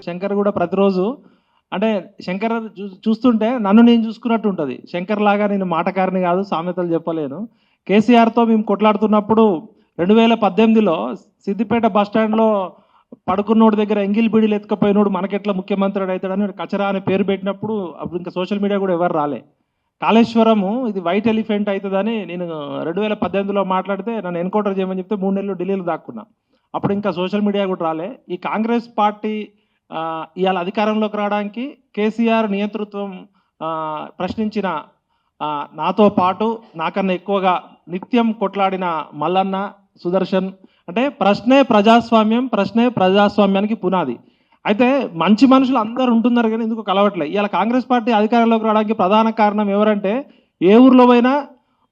శంకర్ కూడా ప్రతిరోజు అంటే శంకర్ చూస్తుంటే నన్ను నేను చూసుకున్నట్టు ఉంటుంది. శంకర్ లాగా నేను మాటకారిని కాదు, సామెతలు చెప్పలేను. కేసీఆర్తో మేము కొట్లాడుతున్నప్పుడు 2018లో సిద్దిపేట బస్టాండ్లో పడుకున్నోడి దగ్గర ఎంగిల్ బీడీలు ఎత్తుకపోయినోడు మనకెట్లా ముఖ్యమంత్రి అవుతాడని కచరా అనే పేరు పెట్టినప్పుడు అప్పుడు ఇంకా సోషల్ మీడియా కూడా ఎవరు రాలే. కాళేశ్వరము ఇది వైట్ ఎలిఫెంట్ అవుతుందని నేను 2018లో మాట్లాడితే నన్ను ఎన్కౌంటర్ చేయమని చెప్తే 3 నెలలు ఢిల్లీలో దాక్కున్నా. అప్పుడు ఇంకా సోషల్ మీడియా కూడా రాలే. ఈ కాంగ్రెస్ పార్టీ ఇవాళ అధికారంలోకి రావడానికి కేసీఆర్ నియంతృత్వం ప్రశ్నించిన నాతో పాటు నాకన్నా ఎక్కువగా నిత్యం కొట్లాడిన మల్లన్న, సుదర్శన్ అంటే ప్రశ్నే ప్రజాస్వామ్యం, ప్రశ్నే ప్రజాస్వామ్యానికి పునాది. అయితే మంచి మనుషులు అందరు ఉంటున్నారు కానీ ఎందుకు కలవట్లే. ఇవాళ కాంగ్రెస్ పార్టీ అధికారంలోకి రావడానికి ప్రధాన కారణం ఎవరంటే ఏ ఊర్లో పోయినా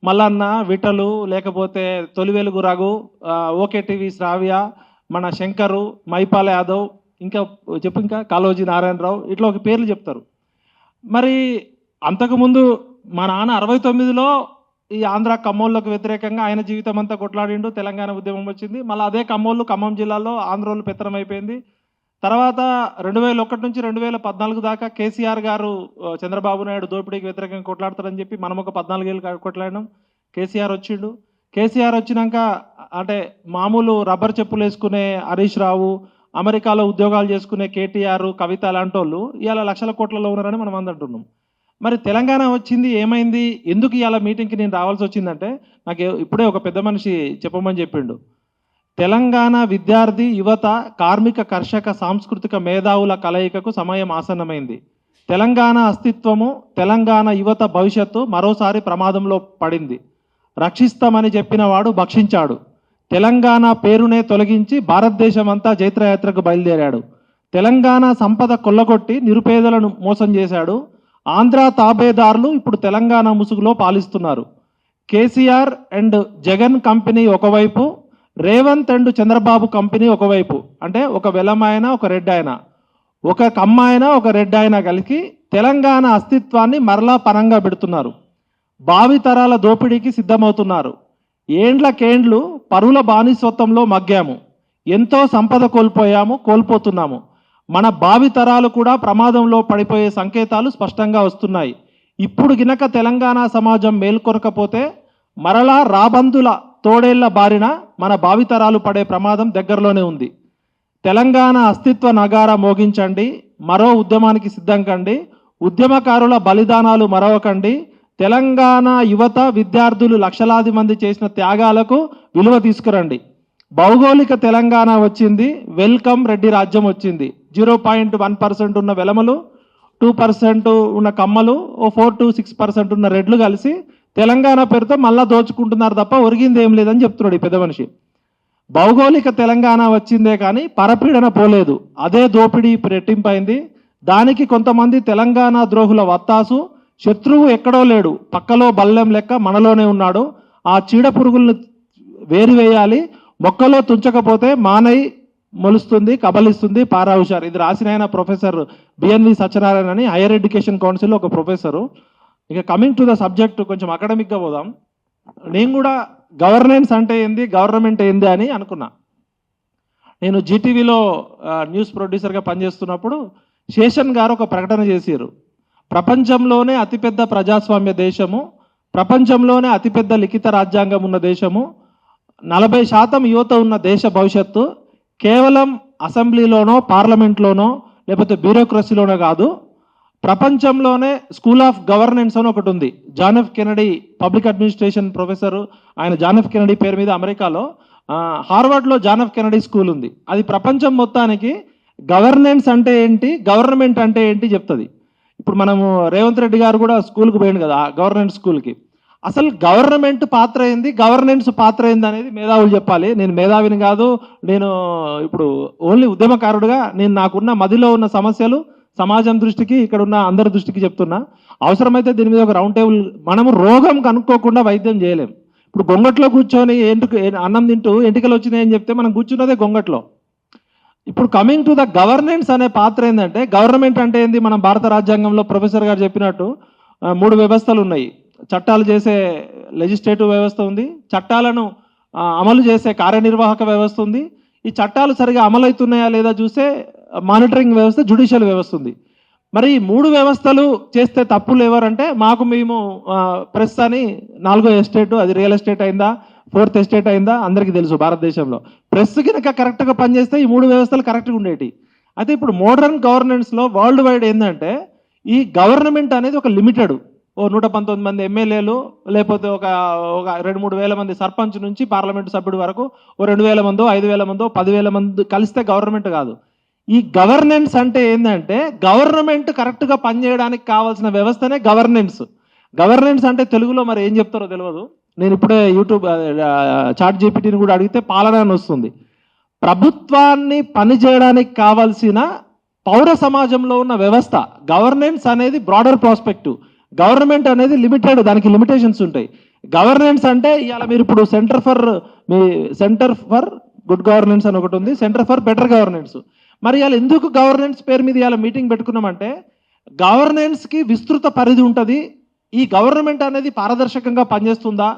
మల్లన్న, విఠలు, లేకపోతే తొలివెలుగు రఘు, ఓకే టీవీ శ్రావ్య, మన శంకరు, మైపాల యాదవ్, ఇంకా ఇంకా కాళోజీ నారాయణరావు, ఇట్లా ఒక పేర్లు చెప్తారు. మరి అంతకుముందు మా నాన్న 69లో ఈ ఆంధ్ర కమ్మోళ్ళకు వ్యతిరేకంగా ఆయన జీవితం అంతా కొట్లాడిండు. తెలంగాణ ఉద్యమం వచ్చింది. మళ్ళీ అదే కమ్మోళ్ళు ఖమ్మం జిల్లాలో ఆంధ్రోళ్ళు పెత్తనం అయిపోయింది. తర్వాత 2001 నుంచి 2014 దాకా కేసీఆర్ గారు చంద్రబాబు నాయుడు దోపిడీకి వ్యతిరేకంగా కొట్లాడతారని చెప్పి మనం ఒక 14 ఏళ్ళు కొట్లాడినాం. కేసీఆర్ వచ్చిండు. కేసీఆర్ వచ్చినాక అంటే మామూలు రబ్బర్ చెప్పులు వేసుకునే హరీష్ రావు, అమెరికాలో ఉద్యోగాలు చేసుకునే కేటీఆర్, కవిత లాంటి వాళ్ళు ఇవాళ లక్షల కోట్లలో ఉన్నారని మనం అంటున్నాం. మరి తెలంగాణ వచ్చింది, ఏమైంది, ఎందుకు ఇవాళ మీటింగ్కి నేను రావాల్సి వచ్చిందంటే నాకు ఇప్పుడే ఒక పెద్ద మనిషి చెప్పమని చెప్పిండు. తెలంగాణ విద్యార్థి, యువత, కార్మిక, కర్షక, సాంస్కృతిక మేధావుల కలయికకు సమయం ఆసన్నమైంది. తెలంగాణ అస్తిత్వము, తెలంగాణ యువత భవిష్యత్తు మరోసారి ప్రమాదంలో పడింది. రక్షిస్తామని చెప్పిన వాడు భక్షించాడు. తెలంగాణ పేరునే తొలగించి భారతదేశం అంతా జైత్రయాత్రకు బయలుదేరాడు. తెలంగాణ సంపద కొల్లగొట్టి నిరుపేదలను మోసం చేశాడు. ఆంధ్ర తాబేదారులు ఇప్పుడు తెలంగాణ ముసుగులో పాలిస్తున్నారు. కేసీఆర్ అండ్ జగన్ కంపెనీ ఒకవైపు, రేవంత్ అండ్ చంద్రబాబు కంపెనీ ఒకవైపు. అంటే ఒక వెలమాయన, ఒక రెడ్ ఆయన, ఒక కమ్మాయన, ఒక రెడ్ ఆయన కలిసి తెలంగాణ అస్తిత్వాన్ని మరలా పరంగా పెడుతున్నారు. భావితరాల దోపిడీకి సిద్ధమవుతున్నారు. ఏండ్లకేండ్లు పరుల బానిసత్వంలో మగ్గాము. ఎంతో సంపద కోల్పోతున్నాము. మన భావితరాలు కూడా ప్రమాదంలో పడిపోయే సంకేతాలు స్పష్టంగా వస్తున్నాయి. ఇప్పుడు గినక తెలంగాణ సమాజం మేల్కొనకపోతే మరలా రాబందుల తోడేళ్ల బారిన మన భావితరాలు పడే ప్రమాదం దగ్గరలోనే ఉంది. తెలంగాణ అస్తిత్వ నగారా మోగించండి. మరో ఉద్యమానికి సిద్ధం కండి. ఉద్యమకారుల బలిదానాలు మరవకండి. తెలంగాణ యువత, విద్యార్థులు లక్షలాది మంది చేసిన త్యాగాలకు విలువ తీసుకురండి. భౌగోళిక తెలంగాణ వచ్చింది. వెల్కమ్ రెడ్డి రాజ్యం వచ్చింది. 0.1% ఉన్న వెలమలు, 2% ఉన్న కమ్మలు, 4 to 6% ఉన్న రెడ్లు కలిసి తెలంగాణ పేరుతో మళ్ళా దోచుకుంటున్నారు తప్ప ఒరిగింది ఏం లేదని చెప్తున్నాడు ఈ పెద్ద మనిషి. భౌగోళిక తెలంగాణ వచ్చిందే కానీ పరపీడన పోలేదు. అదే దోపిడీ రెట్టింపైంది. దానికి కొంతమంది తెలంగాణ ద్రోహుల వత్తాసు. శత్రువు ఎక్కడో లేడు, పక్కలో బల్లెం లెక్క మనలోనే ఉన్నాడు. ఆ చీడ పురుగులను వేరువేయాలి. మొక్కలో తుంచకపోతే మానై మొలుస్తుంది, కబలిస్తుంది, పారా హుషారు. ఇది రాసిన ఆయన ప్రొఫెసర్ బిఎన్వి సత్యనారాయణ అని, హైయర్ ఎడ్యుకేషన్ కౌన్సిల్లో ఒక ప్రొఫెసరు. ఇక కమింగ్ టు ద సబ్జెక్ట్, కొంచెం అకాడమిక్గా పోదాం. నేను కూడా గవర్నెన్స్ అంటే ఏంది, గవర్నమెంట్ ఏంది అని అనుకున్నా. నేను జీటీవీలో న్యూస్ ప్రొడ్యూసర్గా పనిచేస్తున్నప్పుడు శేషన్ గారు ఒక ప్రకటన చేశారు. ప్రపంచంలోనే అతిపెద్ద ప్రజాస్వామ్య దేశము, ప్రపంచంలోనే అతిపెద్ద లిఖిత రాజ్యాంగం ఉన్న దేశము, 40% యువత ఉన్న దేశ భవిష్యత్తు కేవలం అసెంబ్లీలోనో, పార్లమెంట్లోనో, లేకపోతే బ్యూరోక్రసీలోనో కాదు, ప్రపంచంలోనే స్కూల్ ఆఫ్ గవర్నెన్స్ అని ఒకటి ఉంది. John F Kennedy public administration professor, ఆయన జాన్ ఎఫ్ కెనడీ పేరు మీద అమెరికాలో హార్వర్డ్లో జాన్ ఎఫ్ కెనడీ స్కూల్ ఉంది. అది ప్రపంచం మొత్తానికి గవర్నెన్స్ అంటే ఏంటి, గవర్నమెంట్ అంటే ఏంటి చెప్తుంది. ఇప్పుడు మనము రేవంత్ రెడ్డి గారు కూడా స్కూల్కి పోయింది కదా, గవర్నమెంట్ స్కూల్కి. అసలు గవర్నమెంట్ పాత్ర ఏంది, గవర్నెన్స్ పాత్ర ఏంది అనేది మేధావులు చెప్పాలి. నేను మేధావిని కాదు, నేను ఇప్పుడు ఓన్లీ ఉద్యమకారుడుగా నేను నాకున్న మదిలో ఉన్న సమస్యలు సమాజం దృష్టికి, ఇక్కడ ఉన్న అందరి దృష్టికి చెప్తున్నా. అవసరమైతే దీని మీద ఒక రౌండ్ టేబుల్, మనము రోగం కనుక్కోకుండా వైద్యం చేయలేం. ఇప్పుడు గొంగట్లో కూర్చొని అన్నం తింటూ ఎంటికలు వచ్చినాయని చెప్తే మనం కూర్చున్నదే గొంగట్లో. ఇప్పుడు కమింగ్ టు ద గవర్నెన్స్ అనే పాత్ర ఏంటంటే, గవర్నమెంట్ అంటే ఏంది, మనం భారత రాజ్యాంగంలో ప్రొఫెసర్ గారు చెప్పినట్టు 3 వ్యవస్థలు ఉన్నాయి. చట్టాలు చేసే లెజిస్లేటివ్ వ్యవస్థ ఉంది, చట్టాలను అమలు చేసే కార్యనిర్వాహక వ్యవస్థ ఉంది. ఈ చట్టాలు సరిగా అమలు అవుతున్నాయా లేదా చూసే మానిటరింగ్ వ్యవస్థ, జ్యుడిషియల్ వ్యవస్థ ఉంది. మరి ఈ 3 వ్యవస్థలు చేస్తే తప్పులు ఎవరంటే మేము ప్రెస్ అని 4వ ఎస్టేట్, అది రియల్ ఎస్టేట్ అయిందా 4th ఎస్టేట్ అయిందా అందరికీ తెలుసు. భారతదేశంలో ప్రెస్ కనుక కరెక్ట్గా పనిచేస్తే ఈ 3 వ్యవస్థలు కరెక్ట్గా ఉండేవి. అయితే ఇప్పుడు మోడర్న్ గవర్నెన్స్లో వరల్డ్ వైడ్ ఏంటంటే ఈ గవర్నమెంట్ అనేది ఒక లిమిటెడ్ 119 మంది ఎమ్మెల్యేలు, లేకపోతే ఒక 2-3 వేల మంది సర్పంచ్ నుంచి పార్లమెంటు సభ్యుడి వరకు 2,000 మందో 5,000 మందో 10,000 మంది కలిస్తే గవర్నమెంట్ కాదు. ఈ గవర్నెన్స్ అంటే ఏంటంటే గవర్నమెంట్ కరెక్ట్గా పనిచేయడానికి కావాల్సిన వ్యవస్థనే గవర్నెన్స్. గవర్నెన్స్ అంటే తెలుగులో మరి ఏం చెప్తారో తెలియదు. నేను ఇప్పుడే యూట్యూబ్ చాట్ జీపీటీని కూడా అడిగితే పాలన అని వస్తుంది. ప్రభుత్వాన్ని పనిచేయడానికి కావాల్సిన పౌర సమాజంలో ఉన్న వ్యవస్థ. గవర్నెన్స్ అనేది బ్రాడర్ ప్రాస్పెక్టివ్, గవర్నమెంట్ అనేది లిమిటెడ్, దానికి లిమిటేషన్స్ ఉంటాయి. గవర్నెన్స్ అంటే ఇవాళ మీరు ఇప్పుడు సెంటర్ ఫర్ గుడ్ గవర్నెన్స్ అని ఒకటి ఉంది, సెంటర్ ఫర్ బెటర్ గవర్నెన్స్. మరి ఇవాళ ఎందుకు గవర్నెన్స్ పేరు మీద ఇవాళ మీటింగ్ పెట్టుకున్నామంటే గవర్నెన్స్కి విస్తృత పరిధి ఉంటుంది. ఈ గవర్నమెంట్ అనేది పారదర్శకంగా పనిచేస్తుందా,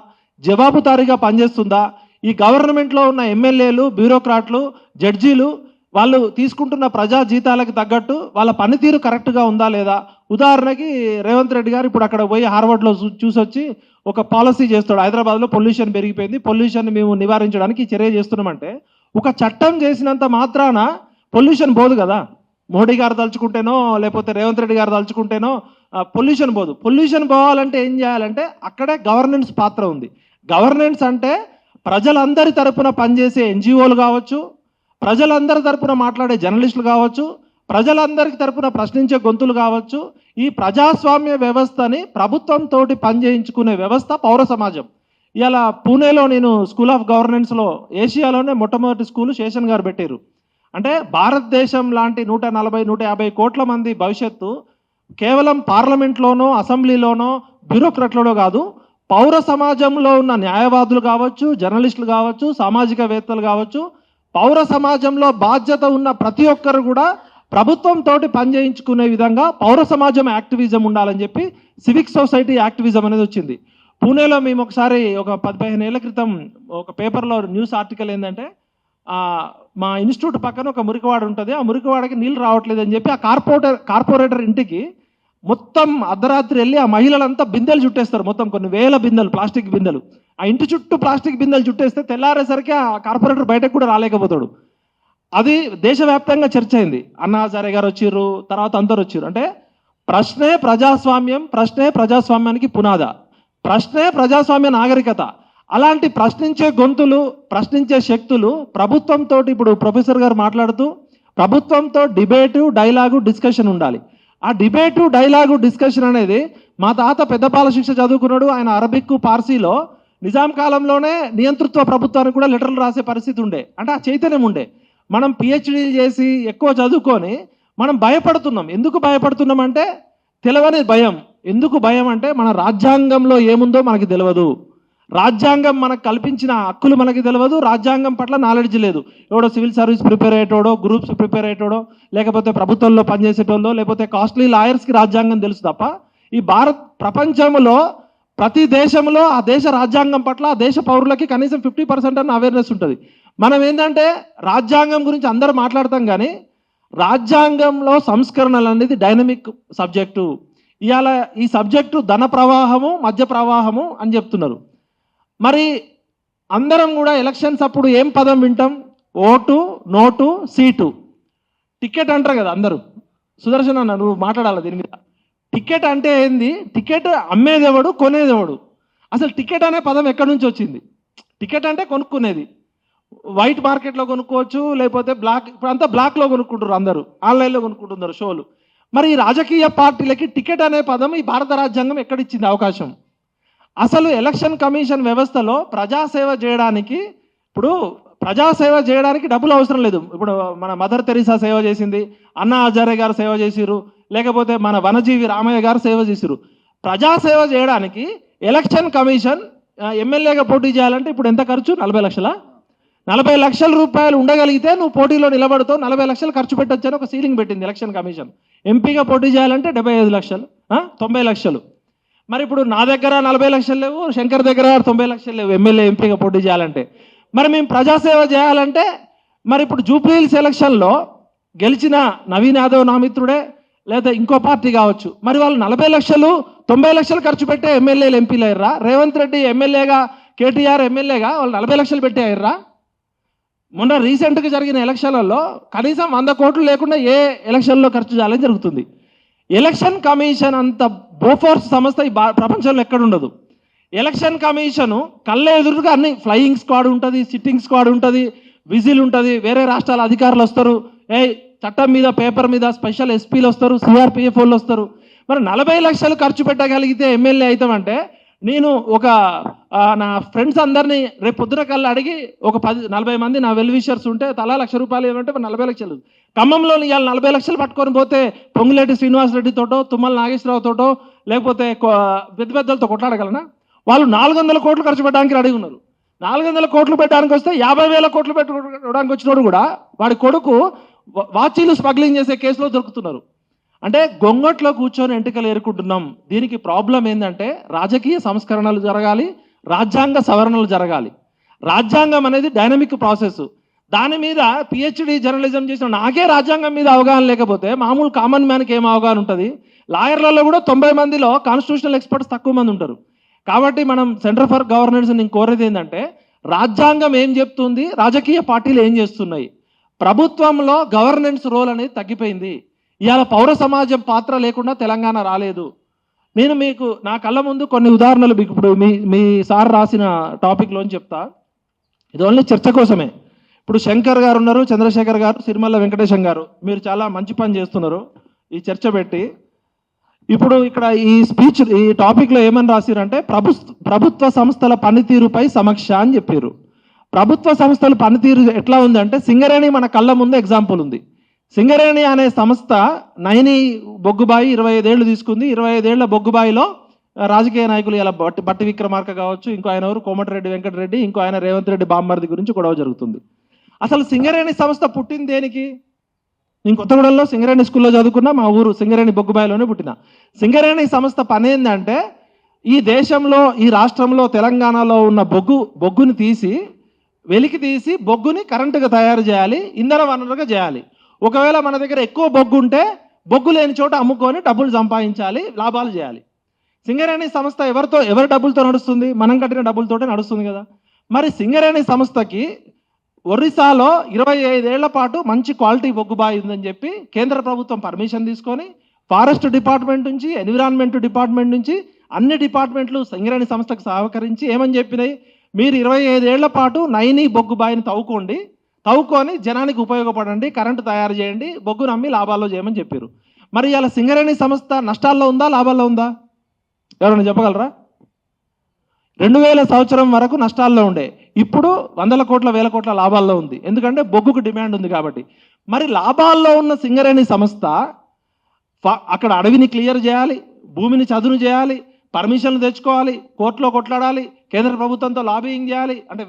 జవాబుదారీగా పనిచేస్తుందా, ఈ గవర్నమెంట్లో ఉన్న ఎమ్మెల్యేలు, బ్యూరోక్రాట్లు, జడ్జీలు వాళ్ళు తీసుకుంటున్న ప్రజా జీతాలకు తగ్గట్టు వాళ్ళ పనితీరు కరెక్ట్గా ఉందా లేదా. ఉదాహరణకి రేవంత్ రెడ్డి గారు ఇప్పుడు అక్కడ పోయి హార్వర్డ్లో చూసొచ్చి ఒక పాలసీ చేస్తాడు, హైదరాబాద్లో పొల్యూషన్ పెరిగిపోయింది, పొల్యూషన్ మేము నివారించడానికి చర్య చేస్తున్నామంటే ఒక చట్టం చేసినంత మాత్రాన పొల్యూషన్ పోదు కదా. మోడీ గారు తలుచుకుంటేనో లేకపోతే రేవంత్ రెడ్డి గారు తలుచుకుంటేనో పొల్యూషన్ పోదు. పొల్యూషన్ పోవాలంటే ఏం చేయాలంటే అక్కడే గవర్నెన్స్ పాత్ర ఉంది. గవర్నెన్స్ అంటే ప్రజలందరి తరపున పనిచేసే ఎన్జిఓలు కావచ్చు, ప్రజలందరి తరపున మాట్లాడే జర్నలిస్టులు కావచ్చు, ప్రజలందరికి తరపున ప్రశ్నించే గొంతులు కావచ్చు. ఈ ప్రజాస్వామ్య వ్యవస్థని ప్రభుత్వంతో పనిచేయించుకునే వ్యవస్థ పౌర సమాజం. ఇలా పూణేలో నేను స్కూల్ ఆఫ్ గవర్నెన్స్లో ఏషియాలోనే మొట్టమొదటి స్కూలు శేషన్ గారు పెట్టారు. అంటే భారతదేశం లాంటి 140-150 కోట్ల మంది భవిష్యత్తు కేవలం పార్లమెంట్లోనో అసెంబ్లీలోనో బ్యూరోక్రాట్లోనో కాదు, పౌర సమాజంలో ఉన్న న్యాయవాదులు కావచ్చు, జర్నలిస్టులు కావచ్చు, సామాజికవేత్తలు కావచ్చు, పౌర సమాజంలో బాధ్యత ఉన్న ప్రతి ఒక్కరు కూడా ప్రభుత్వంతో పనిచేయించుకునే విధంగా పౌర సమాజం యాక్టివిజం ఉండాలని చెప్పి సివిక్ సొసైటీ యాక్టివిజం అనేది వచ్చింది. పూణేలో మేము ఒకసారి ఒక 10-15 ఏళ్ల క్రితం ఒక పేపర్లో న్యూస్ ఆర్టికల్ ఏంటంటే మా ఇన్స్టిట్యూట్ పక్కన ఒక మురికివాడ ఉంటుంది, ఆ మురికివాడకి నీళ్ళు రావట్లేదు అని చెప్పి ఆ కార్పొరేటర్ ఇంటికి మొత్తం అర్ధరాత్రి వెళ్ళి ఆ మహిళలంతా బిందెలు చుట్టేస్తారు, మొత్తం కొన్ని వేల బిందెలు, ప్లాస్టిక్ బిందెలు. ఆ ఇంటి చుట్టూ ప్లాస్టిక్ బిందెలు చుట్టేస్తే తెల్లారేసరికి ఆ కార్పొరేటర్ బయటకు కూడా రాలేకపోతాడు. అది దేశవ్యాప్తంగా చర్చ అయింది. అన్నా హజారే గారు వచ్చిర్రు, తర్వాత అందరు వచ్చిర్రు. అంటే ప్రశ్నే ప్రజాస్వామ్యం, ప్రశ్నే ప్రజాస్వామ్యానికి పునాద, ప్రశ్నే ప్రజాస్వామ్య నాగరికత. అలాంటి ప్రశ్నించే గొంతులు, ప్రశ్నించే శక్తులు ప్రభుత్వంతో, ఇప్పుడు ప్రొఫెసర్ గారు మాట్లాడుతూ ప్రభుత్వంతో డిబేటు, డైలాగు, డిస్కషన్ ఉండాలి. ఆ డిబేటు, డైలాగు, డిస్కషన్ అనేది మా తాత పెద్దపాల శిక్ష చదువుకున్నాడు. ఆయన అరబిక్, పార్సీలో నిజాం కాలంలోనే నియంతృత్వ ప్రభుత్వానికి కూడా లెటర్లు రాసే పరిస్థితి ఉండే. అంటే ఆ చైతన్యం ఉండే. మనం పిహెచ్డీలు చేసి ఎక్కువ చదువుకొని మనం భయపడుతున్నాం. ఎందుకు భయపడుతున్నాం అంటే తెలవని భయం. ఎందుకు భయం అంటే మన రాజ్యాంగంలో ఏముందో మనకి తెలియదు, రాజ్యాంగం మనకు కల్పించిన హక్కులు మనకి తెలియదు, రాజ్యాంగం పట్ల నాలెడ్జ్ లేదు. ఎవడో సివిల్ సర్వీస్ ప్రిపేర్ అయ్యేటోడో, గ్రూప్స్ ప్రిపేర్ అయ్యేటోడో, లేకపోతే ప్రభుత్వంలో పనిచేసేటోళ్ళో, లేకపోతే కాస్ట్లీ లాయర్స్కి రాజ్యాంగం తెలుసు తప్ప ఈ ప్రపంచంలో ప్రతి దేశంలో ఆ దేశ రాజ్యాంగం పట్ల ఆ దేశ పౌరులకి కనీసం 50% అన్న అవేర్నెస్ ఉంటుంది. మనం ఏంటంటే రాజ్యాంగం గురించి అందరూ మాట్లాడతాం కానీ రాజ్యాంగంలో సంస్కరణలు అనేది డైనమిక్ సబ్జెక్టు. ఇవాళ ఈ సబ్జెక్టు ధన ప్రవాహము, మధ్య ప్రవాహము అని చెప్తున్నారు. మరి అందరం కూడా ఎలక్షన్స్ అప్పుడు ఏం పదం వింటాం? ఓటు, నోటు, సీటు, టికెట్ అంటారు కదా అందరూ. సుదర్శన్ అన్న నువ్వు మాట్లాడాలి దీని మీద. టికెట్ అంటే ఏంది? టికెట్ అమ్మేదేవాడు, కొనేదేవాడు. అసలు టికెట్ అనే పదం ఎక్కడి నుంచి వచ్చింది? టికెట్ అంటే కొనుక్కునేది. వైట్ మార్కెట్లో కొనుక్కోవచ్చు, లేకపోతే బ్లాక్, ఇప్పుడు అంతా బ్లాక్లో కొనుక్కుంటారు, అందరూ ఆన్లైన్లో కొనుక్కుంటున్నారు షోలు. మరి ఈ రాజకీయ పార్టీలకి టికెట్ అనే పదం ఈ భారత రాజ్యాంగం ఎక్కడిచ్చింది అవకాశం? అసలు ఎలక్షన్ కమిషన్ వ్యవస్థలో ప్రజాసేవ చేయడానికి, ఇప్పుడు ప్రజాసేవ చేయడానికి డబ్బులు అవసరం లేదు. ఇప్పుడు మన మదర్ తెరీసా సేవ చేసింది, అన్నా హజారే గారు సేవ చేసిరు, లేకపోతే మన వనజీవి రామయ్య గారు సేవ చేసిరు. ప్రజాసేవ చేయడానికి ఎలక్షన్ కమిషన్ ఎమ్మెల్యేగా పోటీ చేయాలంటే ఇప్పుడు ఎంత ఖర్చు? 40 లక్షల. 40 లక్షల రూపాయలు ఉండగలిగితే నువ్వు పోటీలో నిలబడుతావు, 40 లక్షలు ఖర్చు పెట్టొచ్చని ఒక సీలింగ్ పెట్టింది ఎలక్షన్ కమిషన్. ఎంపీగా పోటీ చేయాలంటే 75 లక్షలు, 90 లక్షలు. మరి ఇప్పుడు నా దగ్గర 40 లక్షలు లేవు, శంకర్ దగ్గర 90 లక్షలు లేవు ఎమ్మెల్యే, ఎంపీగా పోటీ చేయాలంటే. మరి మేము ప్రజాసేవ చేయాలంటే మరి ఇప్పుడు జూబ్లీ హిల్స్ ఎలక్షన్లో గెలిచిన నవీన్ యాదవ్ నా మిత్రుడే, లేదా ఇంకో పార్టీ కావచ్చు. మరి వాళ్ళు 40 లక్షలు 90 లక్షలు ఖర్చు పెట్టే ఎమ్మెల్యేలు ఎంపీలు అయ్యారా? రేవంత్ రెడ్డి ఎమ్మెల్యేగా, కేటీఆర్ ఎమ్మెల్యేగా వాళ్ళు 40 లక్షలు పెట్టి అయ్యారా? మొన్న రీసెంట్గా జరిగిన ఎలక్షన్లలో కనీసం 100 కోట్లు లేకుండా ఏ ఎలక్షన్లో ఖర్చు చేయాలని జరుగుతుంది. ఎలక్షన్ కమిషన్ అంత బోఫోర్స్ సంస్థ ఈ ప్రపంచంలో ఎక్కడుండదు. ఎలక్షన్ కమిషను కళ్ళ ఎదురుగా అన్ని ఫ్లయింగ్ స్క్వాడ్ ఉంటుంది, సిట్టింగ్ స్క్వాడ్ ఉంటుంది, విజిల్ ఉంటుంది, వేరే రాష్ట్రాల అధికారులు వస్తారు, చట్టం మీద పేపర్ మీద స్పెషల్ ఎస్పీలు వస్తారు, సిఆర్పిఎఫ్ వాళ్ళు వస్తారు. మరి 40 లక్షలు ఖర్చు పెట్టగలిగితే ఎమ్మెల్యే అవుతామంటే, నేను ఒక నా ఫ్రెండ్స్ అందరినీ రేపు పొద్దున కల్లా అడిగి ఒక 40 మంది నా వెల్ విషర్స్ ఉంటే తలా ₹1,00,000 ఏమంటే 40 లక్షలు. ఖమ్మంలో ఇవాళ 40 లక్షలు పట్టుకొని పోతే పొంగులేటి శ్రీనివాసరెడ్డితోటో, తుమ్మల నాగేశ్వరరావుతోటో, లేకపోతే పెద్ద పెద్దలతో కొట్లాడగలనా? వాళ్ళు 400 కోట్లు ఖర్చు పెట్టడానికి రెడీ ఉన్నారు. 400 కోట్లు పెట్టడానికి వస్తే 50,000 కోట్లు పెట్టుకోవడానికి వచ్చినోడు కూడా వాడి కొడుకు వాచీలు స్మగ్లింగ్ చేసే కేసులో దొరుకుతున్నారు. అంటే గొంగట్లో కూర్చొని ఎంటికలు ఏరుకుంటున్నాం. దీనికి ప్రాబ్లం ఏంటంటే రాజకీయ సంస్కరణలు జరగాలి, రాజ్యాంగ సవరణలు జరగాలి. రాజ్యాంగం అనేది డైనమిక్ ప్రాసెస్. దాని మీద పిహెచ్డి జర్నలిజం చేసిన నాకే రాజ్యాంగం మీద అవగాహన లేకపోతే మామూలు కామన్ మ్యాన్కి ఏం అవగాహన ఉంటుంది? లాయర్లలో కూడా 90 మందిలో కాన్స్టిట్యూషనల్ ఎక్స్పర్ట్స్ తక్కువ మంది ఉంటారు. కాబట్టి మనం సెంటర్ ఫర్ గవర్నెన్స్ నేను కోరేది ఏంటంటే, రాజ్యాంగం ఏం చెప్తుంది, రాజకీయ పార్టీలు ఏం చేస్తున్నాయి. ప్రభుత్వంలో గవర్నెన్స్ రోల్ అనేది తగ్గిపోయింది. ఇవాళ పౌర సమాజం పాత్ర లేకుండా తెలంగాణ రాలేదు. నేను మీకు నా కళ్ళ ముందు కొన్ని ఉదాహరణలు ఇప్పుడు మీ సార్ రాసిన టాపిక్లోని చెప్తా. ఇది ఓన్లీ చర్చ కోసమే. ఇప్పుడు శంకర్ గారు ఉన్నారు, చంద్రశేఖర్ గారు, సిరిమల్ల వెంకటేశం గారు, మీరు చాలా మంచి పని చేస్తున్నారు ఈ చర్చ పెట్టి. ఇప్పుడు ఇక్కడ ఈ స్పీచ్ ఈ టాపిక్లో ఏమని రాసిరంటే, ప్రభుత్వ సంస్థల పనితీరుపై సమీక్ష అని చెప్పారు. ప్రభుత్వ సంస్థల పనితీరు ఎట్లా ఉంది అంటే, సింగరేణి మన కళ్ళ ముందు ఎగ్జాంపుల్ ఉంది. సింగరేణి అనే సంస్థ నైని బొగ్గుబాయి 25 ఏళ్ళు తీసుకుంది. 25 ఏళ్ల బొగ్గుబాయిలో రాజకీయ నాయకులు ఇలా బట్టి విక్రమార్క కావచ్చు, ఇంకో ఆయన ఎవరు కోమటిరెడ్డి వెంకటరెడ్డి, ఇంకో ఆయన రేవంత్ రెడ్డి బామ్మర్ది గురించి గొడవ జరుగుతుంది. అసలు సింగరేణి సంస్థ పుట్టింది దేనికి? నేను కొత్తగూడెంలో సింగరేణి స్కూల్లో చదువుకున్నా, మా ఊరు సింగరేణి బొగ్గుబాయిలోనే పుట్టిన. సింగరేణి సంస్థ పని ఏంటంటే, ఈ దేశంలో ఈ రాష్ట్రంలో తెలంగాణలో ఉన్న బొగ్గుని వెలికి తీసి బొగ్గుని కరెంటుగా తయారు చేయాలి, ఇంధన వనరుగా చేయాలి. ఒకవేళ మన దగ్గర ఎక్కువ బొగ్గు ఉంటే బొగ్గు లేని చోట అమ్ముకొని డబ్బులు సంపాదించాలి, లాభాలు చేయాలి. సింగరేణి సంస్థ ఎవరి డబ్బులతో నడుస్తుంది? మనం కట్టిన డబ్బులతోటే నడుస్తుంది కదా. మరి సింగరేణి సంస్థకి ఒరిస్సాలో 25 ఏళ్ల పాటు మంచి క్వాలిటీ బొగ్గుబాయి ఉందని చెప్పి కేంద్ర ప్రభుత్వం పర్మిషన్ తీసుకొని ఫారెస్ట్ డిపార్ట్మెంట్ నుంచి, ఎన్విరాన్మెంట్ డిపార్ట్మెంట్ నుంచి అన్ని డిపార్ట్మెంట్లు సింగరేణి సంస్థకు సహకరించి ఏమని చెప్పినాయి, మీరు 25 ఏళ్ల పాటు నైని బొగ్గుబాయిని తవ్వుకొని జనానికి ఉపయోగపడండి, కరెంటు తయారు చేయండి, బొగ్గును అమ్మి లాభాల్లో చేయమని చెప్పారు. మరి ఇలా సింగరేణి సంస్థ నష్టాల్లో ఉందా, లాభాల్లో ఉందా? ఎవరైనా చెప్పగలరా? 2000 సంవత్సరం వరకు నష్టాల్లో ఉండే, ఇప్పుడు 100 కోట్ల 1000 కోట్ల లాభాల్లో ఉంది. ఎందుకంటే బొగ్గుకు డిమాండ్ ఉంది కాబట్టి. మరి లాభాల్లో ఉన్న సింగరేణి సంస్థ అక్కడ అడవిని క్లియర్ చేయాలి, భూమిని చదును చేయాలి, పర్మిషన్లు తెచ్చుకోవాలి, కోర్టులో కొట్లాడాలి, కేంద్ర ప్రభుత్వంతో లాబింగ్ చేయాలి. అంటే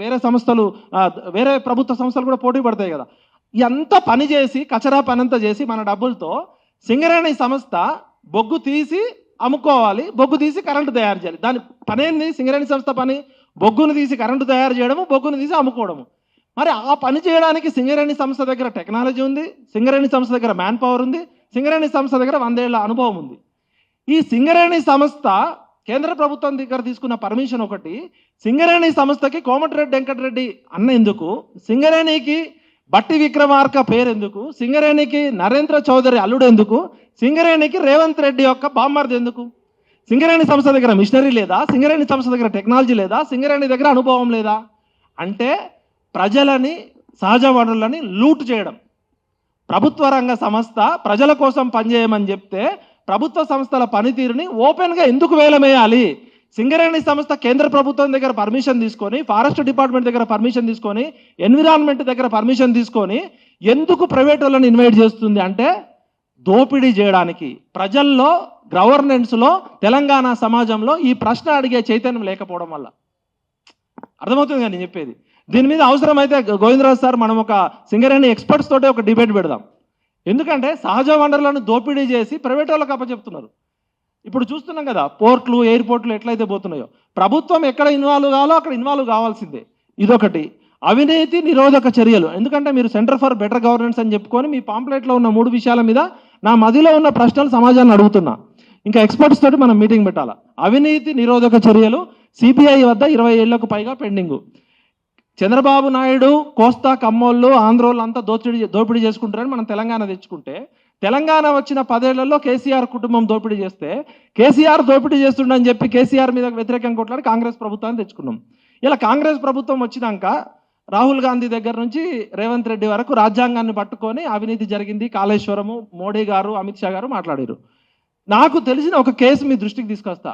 వేరే ప్రభుత్వ సంస్థలు కూడా పోటీ పడతాయి కదా. ఎంత పని చేసి కచరా పనంతా చేసి మన డబ్బులతో సింగరేణి సంస్థ బొగ్గు తీసి అమ్ముకోవాలి, బొగ్గు తీసి కరెంటు తయారు చేయాలి. దాని పనేంది? సింగరేణి సంస్థ పని బొగ్గును తీసి కరెంటు తయారు చేయడము, బొగ్గును తీసి అమ్ముకోవడము. మరి ఆ పని చేయడానికి సింగరేణి సంస్థ దగ్గర టెక్నాలజీ ఉంది, సింగరేణి సంస్థ దగ్గర మ్యాన్ పవర్ ఉంది, సింగరేణి సంస్థ దగ్గర 100 ఏళ్ల అనుభవం ఉంది. ఈ సింగరేణి సంస్థ కేంద్ర ప్రభుత్వం దగ్గర తీసుకున్న పర్మిషన్ ఒకటి, సింగరేణి సంస్థకి కోమటిరెడ్డి వెంకటరెడ్డి అన్న ఎందుకు, సింగరేణికి బట్టి విక్రమార్క పేరు ఎందుకు, సింగరేణికి నరేంద్ర చౌదరి అల్లుడు ఎందుకు, సింగరేణికి రేవంత్ రెడ్డి యొక్క బామ్మర్ది ఎందుకు? సింగరేణి సంస్థ దగ్గర మిషనరీ లేదా? సింగరేణి సంస్థ దగ్గర టెక్నాలజీ లేదా? సింగరేణి దగ్గర అనుభవం లేదా? అంటే ప్రజలని, సహజ వనరులని లూట్ చేయడం. ప్రభుత్వ రంగ సంస్థ ప్రజల కోసం పనిచేయమని చెప్తే ప్రభుత్వ సంస్థల పనితీరుని ఓపెన్గా ఎందుకు వేలమేయాలి? సింగరేణి సంస్థ కేంద్ర ప్రభుత్వం దగ్గర పర్మిషన్ తీసుకొని, ఫారెస్ట్ డిపార్ట్మెంట్ దగ్గర పర్మిషన్ తీసుకొని, ఎన్విరాన్మెంట్ దగ్గర పర్మిషన్ తీసుకొని ఎందుకు ప్రైవేట్ వాళ్ళని ఇన్వైట్ చేస్తుంది అంటే, దోపిడీ చేయడానికి. ప్రజల్లో, గవర్నెన్స్లో, తెలంగాణ సమాజంలో ఈ ప్రశ్న అడిగే చైతన్యం లేకపోవడం వల్ల. అర్థమవుతుంది కానీ నేను చెప్పేది. దీని మీద అవసరమైతే గోవిందరాజు సార్ మనం ఒక సింగరేణి ఎక్స్పర్ట్స్ తోటే ఒక డిబేట్ పెడదాం. ఎందుకంటే సహజ వనరులను దోపిడీ చేసి ప్రైవేట్ వాళ్ళకి అప్పచెప్తున్నారు. ఇప్పుడు చూస్తున్నాం కదా, పోర్ట్లు, ఎయిర్పోర్ట్లు ఎట్లయితే పోతున్నాయో. ప్రభుత్వం ఎక్కడ ఇన్వాల్వ్ కావాలో అక్కడ ఇన్వాల్వ్ కావాల్సిందే. ఇదొకటి. అవినీతి నిరోధక చర్యలు. ఎందుకంటే మీరు సెంటర్ ఫర్ బెటర్ గవర్నెన్స్ అని చెప్పుకొని మీ పాంప్లెట్లో ఉన్న 3 విషయాల మీద నా మదిలో ఉన్న ప్రశ్నలు సమాజాన్ని అడుగుతున్నా. ఇంకా ఎక్స్పర్ట్స్ తోటి మనం మీటింగ్ పెట్టాలా. అవినీతి నిరోధక చర్యలు సిబిఐ వద్ద 20 ఏళ్లకు పైగా పెండింగు. చంద్రబాబు నాయుడు కోస్తా కమ్మోళ్ళు ఆంధ్రోళ్ళు అంతా దోపిడీ చేసుకుంటారని మనం తెలంగాణ తెచ్చుకుంటే, తెలంగాణ వచ్చిన 10 ఏళ్లలో కేసీఆర్ కుటుంబం దోపిడీ చేస్తే, కేసీఆర్ దోపిడీ చేస్తుండని చెప్పి కేసీఆర్ మీద వ్యతిరేకంగా కొట్లాడి కాంగ్రెస్ ప్రభుత్వాన్ని తెచ్చుకున్నాం. ఇలా కాంగ్రెస్ ప్రభుత్వం వచ్చినాక రాహుల్ గాంధీ దగ్గర నుంచి రేవంత్ రెడ్డి వరకు రాజ్యాంగాన్ని పట్టుకొని అవినీతి జరిగింది, కాళేశ్వరము, మోడీ గారు, అమిత్ షా గారు మాట్లాడారు. నాకు తెలిసిన ఒక కేసు మీ దృష్టికి తీసుకొస్తా.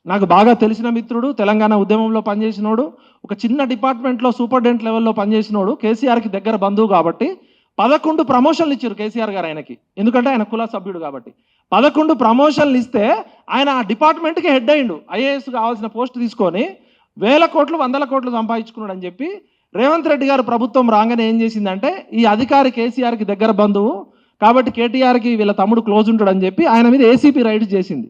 నాకు బాగా తెలిసిన మిత్రుడు, తెలంగాణ ఉద్యమంలో పనిచేసినోడు, ఒక చిన్న డిపార్ట్మెంట్లో సూపరింటెండెంట్ లెవెల్లో పనిచేసినోడు, కేసీఆర్కి దగ్గర బంధువు కాబట్టి 11 ప్రమోషన్లు ఇచ్చారు కేసీఆర్ గారు ఆయనకి. ఎందుకంటే ఆయన కుల సభ్యుడు కాబట్టి 11 ప్రమోషన్లు ఇస్తే ఆయన ఆ డిపార్ట్మెంట్కి హెడ్ అయ్యిండు. ఐఏఎస్ కావాల్సిన పోస్ట్ తీసుకొని 1000 కోట్లు 100 కోట్లు సంపాదించుకున్నాడు అని చెప్పి రేవంత్ రెడ్డి గారు ప్రభుత్వం రాగానే ఏం చేసిందంటే, ఈ అధికారి కేసీఆర్కి దగ్గర బంధువు కాబట్టి కేటీఆర్కి వీళ్ళ తమ్ముడు క్లోజ్ ఉంటాడని చెప్పి ఆయన మీద ఏసీపీ రైడ్ చేసింది.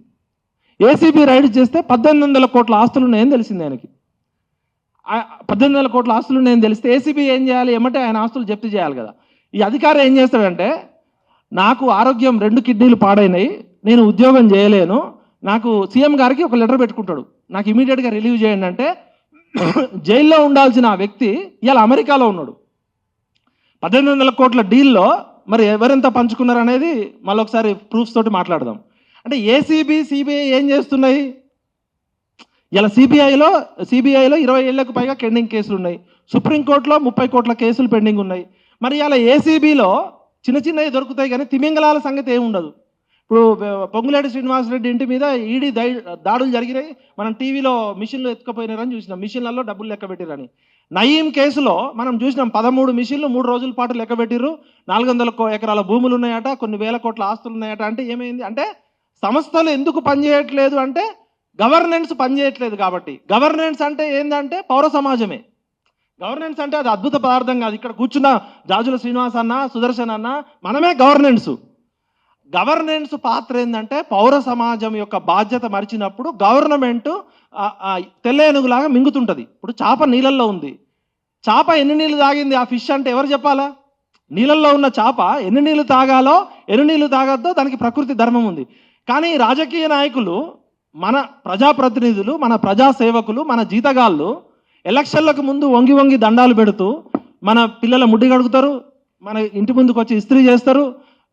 ఏసీబీ రైడ్ చేస్తే 1800 కోట్ల ఆస్తులు ఉన్నాయని తెలిసింది ఆయనకి. 1800 కోట్ల ఆస్తులు ఉన్నాయని తెలిస్తే ఏసీబీ ఏం చేయాలి? ఏమంటే ఆయన ఆస్తులు జప్తు చేయాలి కదా. ఈ అధికారి ఏం చేస్తాడంటే, నాకు ఆరోగ్యం 2 కిడ్నీలు పాడైనాయి, నేను ఉద్యోగం చేయలేను, నాకు సీఎం గారికి ఒక లెటర్ పెట్టుకుంటాడు, నాకు ఇమీడియట్గా రిలీవ్ చేయండి అంటే, జైల్లో ఉండాల్సిన ఆ వ్యక్తి ఇవాళ అమెరికాలో ఉన్నాడు. 1800 కోట్ల డీల్లో మరి ఎవరెంత పంచుకున్నారు అనేది మళ్ళీ ఒకసారి ప్రూఫ్స్ తోటి మాట్లాడదాం. అంటే ఏసీబీ సిబిఐ ఏం చేస్తున్నాయి? ఇలా సిబిఐలో 20 ఏళ్లకు పైగా పెండింగ్ కేసులు ఉన్నాయి, సుప్రీంకోర్టులో 30 కోట్ల కేసులు పెండింగ్ ఉన్నాయి. మరి ఇలా ఏసీబీలో చిన్న చిన్నవి దొరుకుతాయి కానీ తిమింగలాల సంగతి ఏమి ఉండదు. ఇప్పుడు పొంగులేటి శ్రీనివాసరెడ్డి ఇంటి మీద ఈడీ దాడులు జరిగినాయి, మనం టీవీలో మిషన్లు ఎత్తుకపోయినారని చూసినాం, మిషన్లలో డబ్బులు లెక్క పెట్టిరని. నయీం కేసులో మనం చూసినాం 13 మిషన్లు 3 రోజుల పాటు లెక్క పెట్టిర్రు, 400 ఎకరాల భూములు ఉన్నాయట, కొన్ని వేల కోట్ల ఆస్తులు ఉన్నాయట. అంటే ఏమైంది అంటే, సంస్థలు ఎందుకు పనిచేయట్లేదు అంటే గవర్నెన్స్ పనిచేయట్లేదు కాబట్టి. గవర్నెన్స్ అంటే ఏంటంటే పౌర సమాజమే. గవర్నెన్స్ అంటే అది అద్భుత పదార్థం కాదు. ఇక్కడ కూర్చున్న జాజుల శ్రీనివాస్ అన్న, సుదర్శన్ అన్న, మనమే గవర్నెన్స్. గవర్నెన్స్ పాత్ర ఏంటంటే పౌర సమాజం యొక్క బాధ్యత మరిచినప్పుడు గవర్నమెంట్ తెల్లేనుగులాగా మింగుతుంటుంది. ఇప్పుడు చేప నీళ్ళల్లో ఉంది, చేప ఎన్ని నీళ్ళు తాగింది ఆ ఫిష్ అంటే ఎవరు చెప్పాలా? నీళ్ళల్లో ఉన్న చేప ఎన్ని నీళ్ళు తాగాలో ఎన్ని నీళ్ళు తాగద్దో దానికి ప్రకృతి ధర్మం ఉంది. కానీ రాజకీయ నాయకులు, మన ప్రజాప్రతినిధులు, మన ప్రజాసేవకులు, మన జీతగాళ్ళు ఎలక్షన్లకు ముందు వంగి వంగి దండాలు పెడుతూ మన పిల్లల ముడ్డి కడుగుతారు, మన ఇంటి ముందుకు వచ్చి ఇస్త్రీ చేస్తారు,